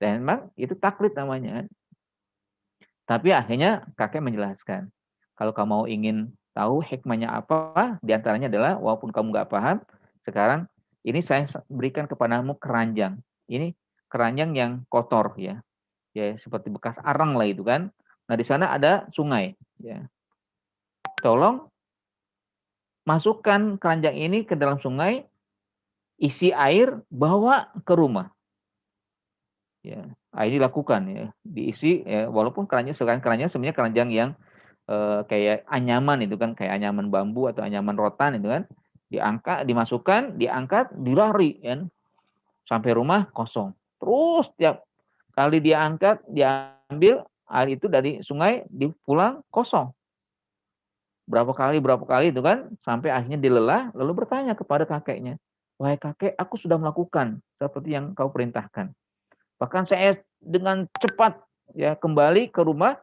Dan memang itu taklid namanya kan. Tapi akhirnya kakek menjelaskan, kalau kamu mau ingin tahu hikmahnya apa, diantaranya adalah walaupun kamu nggak paham, sekarang ini saya berikan kepadamu keranjang. Ini keranjang yang kotor ya, ya seperti bekas arang lah itu kan. Nah di sana ada sungai. Ya, tolong masukkan keranjang ini ke dalam sungai, isi air, bawa ke rumah. Ya, ini dilakukan ya, diisi ya, walaupun keranjang sebenarnya keranjang yang kayak anyaman itu kan, kayak anyaman bambu atau anyaman rotan itu kan, diangkat, dimasukkan, diangkat, dilari kan, sampai rumah kosong. Terus tiap kali dia angkat, diambil air itu dari sungai, dipulang kosong. Berapa kali itu kan, sampai akhirnya dilelah, lalu bertanya kepada kakeknya, wahai kakek, aku sudah melakukan seperti yang kau perintahkan. Bahkan saya dengan cepat ya kembali ke rumah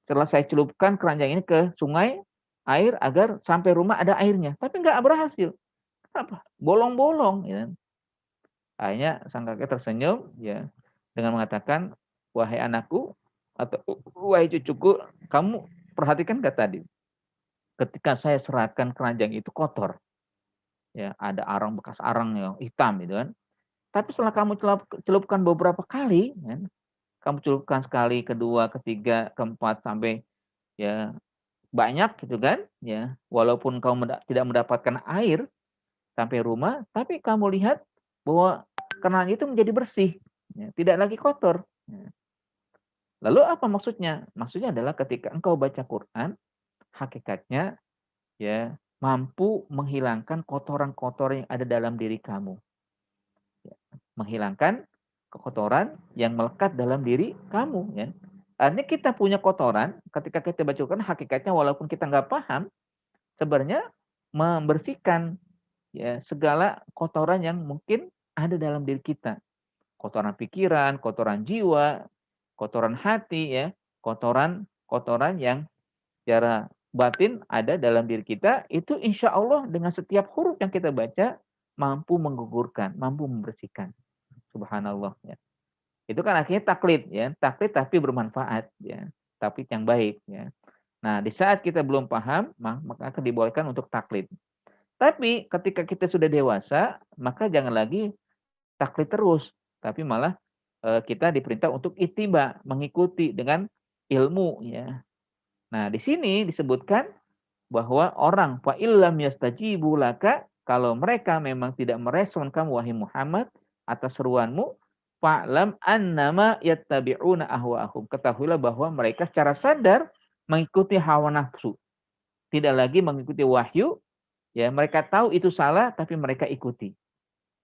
setelah saya celupkan keranjang ini ke sungai air agar sampai rumah ada airnya, tapi nggak berhasil. Kenapa? Bolong-bolong. Ya. Akhirnya sang kakek tersenyum ya dengan mengatakan, wahai anakku atau wahai cucuku, kamu perhatikan nggak tadi? Ketika saya serahkan keranjang itu kotor, ya ada arang, bekas arang yang hitam gitu kan. Tapi setelah kamu celupkan beberapa kali, ya, kamu celupkan sekali, kedua, ketiga, keempat sampai ya banyak gitu kan, ya. Walaupun kamu tidak mendapatkan air sampai rumah, tapi kamu lihat bahwa keranjang itu menjadi bersih, ya, tidak lagi kotor. Ya. Lalu apa maksudnya? Maksudnya adalah ketika engkau baca Quran, hakikatnya ya mampu menghilangkan kotoran-kotoran yang ada dalam diri kamu. Ya. Menghilangkan kotoran yang melekat dalam diri kamu. Ya. Artinya kita punya kotoran, ketika kita baca Quran, hakikatnya walaupun kita nggak paham, sebenarnya membersihkan ya segala kotoran yang mungkin ada dalam diri kita. Kotoran pikiran, kotoran jiwa, kotoran hati ya, kotoran-kotoran yang secara batin ada dalam diri kita, itu insya Allah dengan setiap huruf yang kita baca mampu menggugurkan, mampu membersihkan. Subhanallah ya. Itu kan akhirnya taklid ya, taklid tapi bermanfaat ya, taklid yang baik ya. Nah, di saat kita belum paham, maka dibolehkan untuk taklid. Tapi ketika kita sudah dewasa, maka jangan lagi taklid terus, tapi malah kita diperintah untuk ittiba, mengikuti dengan ilmu ya. Nah, di sini disebutkan bahwa orang fa illam yastajibu laka, kalau mereka memang tidak merespon kamu wahai Muhammad atas seruanmu, fa'lam annama yattabi'una ahwa'ahum. Ketahuilah bahwa mereka secara sadar mengikuti hawa nafsu, tidak lagi mengikuti wahyu, ya mereka tahu itu salah tapi mereka ikuti.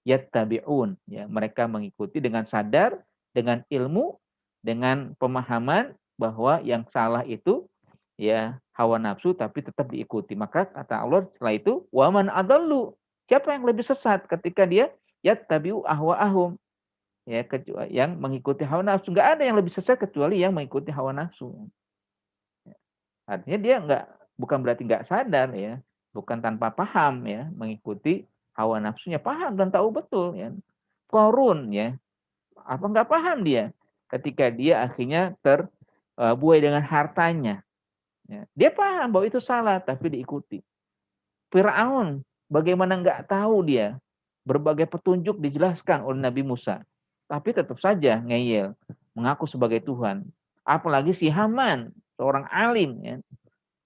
Yattabi'un, ya mereka mengikuti dengan sadar, dengan ilmu, dengan pemahaman bahwa yang salah itu ya hawa nafsu tapi tetap diikuti. Maka kata Allah setelah itu, waman adallu, siapa yang lebih sesat ketika dia yattabi'u ahwa'ahum, ya kecuali yang mengikuti hawa nafsu. Enggak ada yang lebih sesat kecuali yang mengikuti hawa nafsu. Artinya dia bukan berarti enggak sadar ya, bukan tanpa paham ya, mengikuti hawa nafsunya, paham dan tahu betul ya. Korun ya, apa enggak paham dia ketika dia akhirnya terbuai dengan hartanya. Ya. Dia paham bahwa itu salah tapi diikuti. Firaun, bagaimana enggak tahu dia, berbagai petunjuk dijelaskan oleh Nabi Musa, tapi tetap saja ngeyel, mengaku sebagai Tuhan. Apalagi si Haman, seorang alim ya.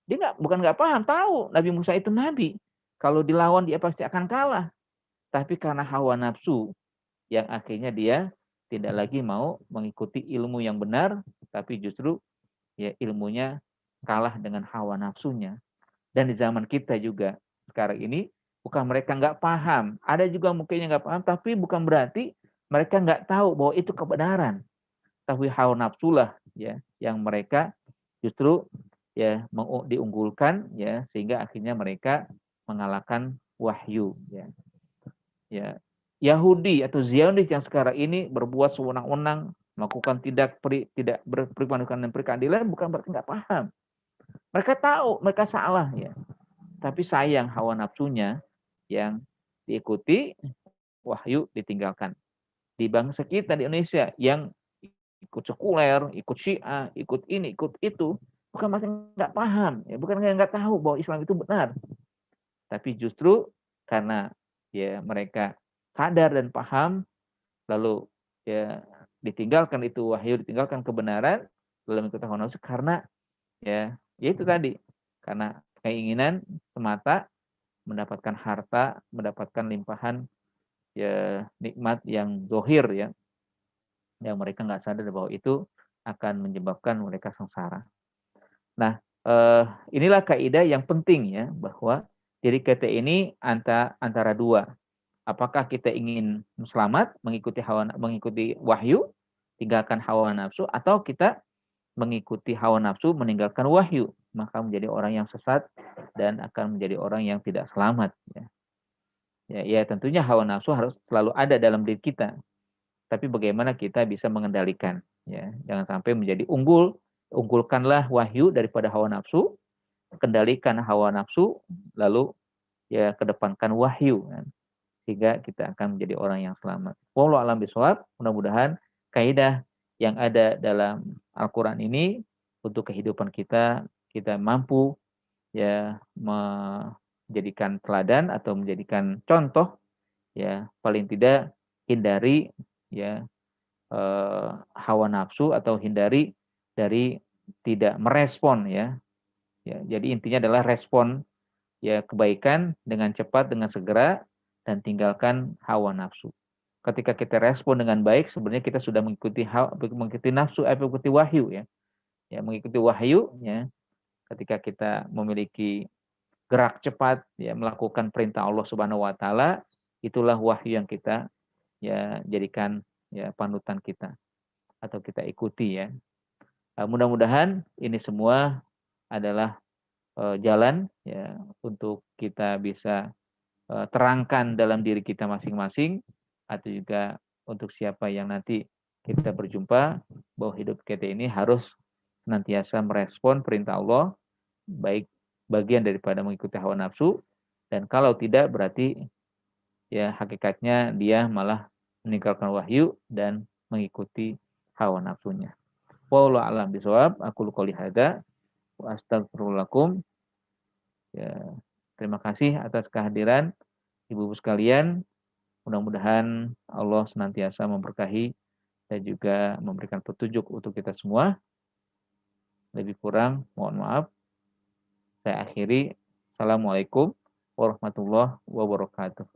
Dia bukan nggak paham, tahu Nabi Musa itu nabi. Kalau dilawan dia pasti akan kalah. Tapi karena hawa nafsu yang akhirnya dia tidak lagi mau mengikuti ilmu yang benar, tapi justru ya ilmunya kalah dengan hawa nafsunya. Dan di zaman kita juga sekarang ini bukan mereka nggak paham, ada juga mungkin yang nggak paham, tapi bukan berarti mereka nggak tahu bahwa itu kebenaran. Tapi hawa nafsulah ya yang mereka justru ya diunggulkan ya sehingga akhirnya mereka mengalahkan wahyu ya. Ya. Yahudi atau Zionis yang sekarang ini berbuat sewenang-wenang, melakukan tidak berperipadukan dan perkeadilan bukan berarti nggak paham. Mereka tahu mereka salah ya. Tapi sayang hawa nafsunya yang diikuti, wahyu ditinggalkan. Di bangsa kita di Indonesia yang ikut sekuler, ikut Syiah, ikut ini, ikut itu, bukan masih nggak paham, ya bukan nggak tahu bahwa Islam itu benar, tapi justru karena ya mereka sadar dan paham, lalu ya ditinggalkan itu wahyu, ditinggalkan kebenaran, lalu mengikuti hawa nafsu karena ya itu tadi, karena keinginan semata mendapatkan harta, mendapatkan limpahan ya nikmat yang zohir ya, yang mereka nggak sadar bahwa itu akan menyebabkan mereka sengsara. Nah, inilah kaidah yang penting ya, bahwa diri kita ini antara dua. Apakah kita ingin selamat mengikuti wahyu, tinggalkan hawa nafsu, atau kita mengikuti hawa nafsu, meninggalkan wahyu, maka menjadi orang yang sesat dan akan menjadi orang yang tidak selamat ya. Ya tentunya hawa nafsu harus selalu ada dalam diri kita. Tapi bagaimana kita bisa mengendalikan ya, jangan sampai menjadi unggulkanlah wahyu daripada hawa nafsu, kendalikan hawa nafsu, lalu ya kedepankan wahyu kan, sehingga kita akan menjadi orang yang selamat. Wallahu a'lam bishawab. Mudah-mudahan kaidah yang ada dalam Al-Qur'an ini untuk kehidupan kita mampu ya menjadikan teladan atau menjadikan contoh ya, paling tidak hindari ya hawa nafsu atau hindari dari tidak merespon ya. Ya, jadi intinya adalah respon ya kebaikan dengan cepat, dengan segera, dan tinggalkan hawa nafsu. Ketika kita respon dengan baik, sebenarnya kita sudah mengikuti nafsu, mengikuti wahyu ya. Ya, mengikuti wahyu ya. Ketika kita memiliki gerak cepat ya melakukan perintah Allah Subhanahu wa taala, itulah wahyu yang kita ya jadikan ya panutan kita atau kita ikuti ya. Mudah-mudahan ini semua adalah jalan ya untuk kita bisa terangkan dalam diri kita masing-masing, atau juga untuk siapa yang nanti kita berjumpa, bahwa hidup kita ini harus senantiasa merespon perintah Allah, baik bagian daripada mengikuti hawa nafsu, dan kalau tidak berarti ya hakikatnya dia malah meninggalkan wahyu dan mengikuti hawa nafsunya. Wallahu a'lam bishawab. Aku qouli hadza wa astaghfirullakum. Ya, terima kasih atas kehadiran ibu-ibu sekalian. Mudah-mudahan Allah senantiasa memberkahi dan juga memberikan petunjuk untuk kita semua. Lebih kurang mohon maaf. Saya akhiri. Assalamualaikum warahmatullahi wabarakatuh.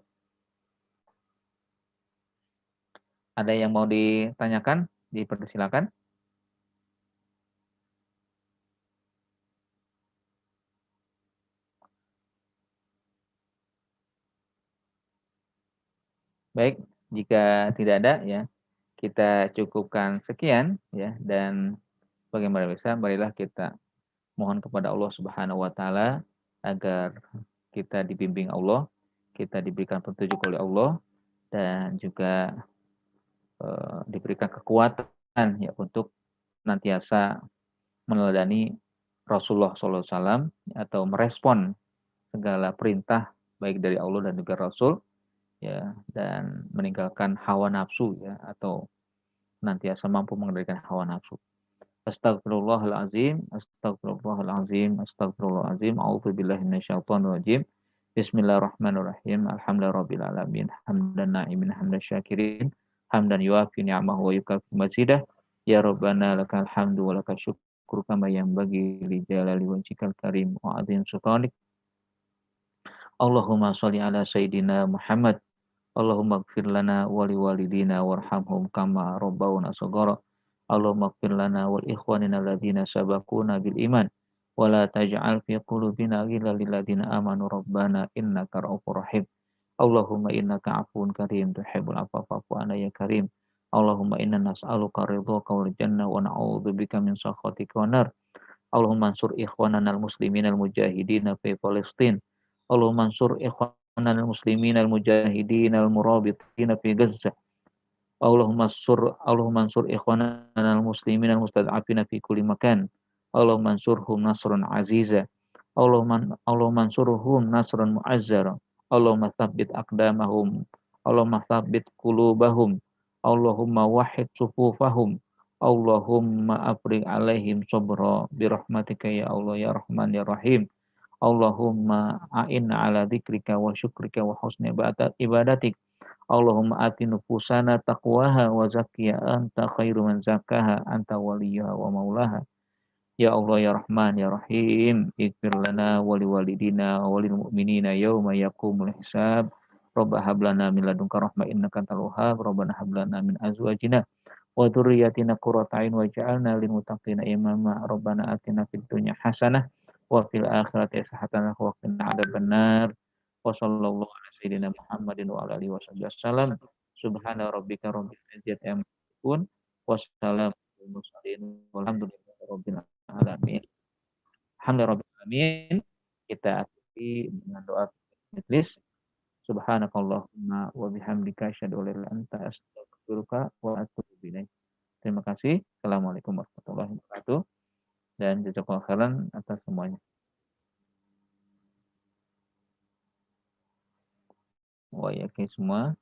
Ada yang mau ditanyakan? Dipersilakan. Baik, jika tidak ada ya, kita cukupkan sekian ya, dan bagaimana bisa marilah kita mohon kepada Allah Subhanahu wa taala agar kita dibimbing Allah, kita diberikan petunjuk oleh Allah, dan juga diberikan kekuatan ya untuk senantiasa meneladani Rasulullah SAW atau merespon segala perintah baik dari Allah dan juga Rasul ya, dan meninggalkan hawa nafsu ya, atau senantiasa mampu mengendalikan hawa nafsu. Astagfirullahalazim, astagfirullahalazim, astagfirullahalazim. A'udzubillahi minasyaitonirrajim. Bismillahirrahmanirrahim. Alhamdulillahirabbil alamin. Hamdan na'imin hamdan syakirin. Hamdan yuafi ni'amahu wa yukafi mazidah. Ya Rabbana lakal hamdu wa lakal syukru kama yanbaghi li jalali wajhikal karim wa 'azim sultanik. Allahumma shalli ala sayyidina Muhammad. Allahumma ighfir lana wa liwalidina warhamhum kama rabbawna shaghara. Allahumma ighfir lana wal ikhwanina alladziina sabaquna bil iman wa la taj'al fi qulubina ghillan lil ladzina amanu rabbana innaka ra'ufur rahim. Allahumma innaka 'afuwun karim tuhibbul 'afwa fa'fu 'anna ya karim. Allahumma inna nas'aluka ridhaka wal jannah wa na'udzubika min sakhatika wan nar. Allahumma ansur ikhwanana al-muslimin al-mujahidin fi Palestin. Allahumma ansur ikhwanana al-muslimin al-mujahidin al-murabitin fi Gaza. Allahumma ansur ikhwanana al-muslimin al-mustad'afina fi kulli makan. Allahumma ansurhum nasran aziza. Allahumma ansurhum nasran mu'azzara. Allahumma tsabbit aqdamahum. Allahumma tsabbit qulubahum. Allahumma wahhid sufufahum. Allahumma afrig alaihim sabra birahmatika ya Allah ya Rahman ya Rahim. Allahumma a'inna ala dzikrika wa syukrika wa husni ibadatik. Allahumma ati nufusana taqwaha wa zakkiha anta khairu man zakkaha anta waliyuha wa maulaha. Ya Allah ya Rahman ya Rahim, ighfir lana wa liwalidina wa lil mu'minina yauma yaqumul hisab. Rabbana hab lana min ladunka rahmah innaka antal wahhab. Rabbana hab lana min azwajina wa dzurriyyatina qurrata a'yun waj'alna lil muttaqina imama. Rabbana atina fid dunya hasanah wa fil akhirati hasanah wa qina adzabannar. Wa sallallahu ala sayyidina Muhammadin wa ala alihi wasallam. Subhana rabbika rabbil izzati amma yasifun wa salamun alal mursalin walhamdulillahi rabbil alamin. Alhamdulillah rabbil alamin. Kita akhiri dengan doa majlis. Subhanakallahumma wa bihamdika asyhadu an la ilaha illa anta astaghfiruka wa atubu ilaik. Terima kasih. Assalamualaikum warahmatullahi wabarakatuh. Dan jazakallahu khairan atas semuanya. Wa yakin semua.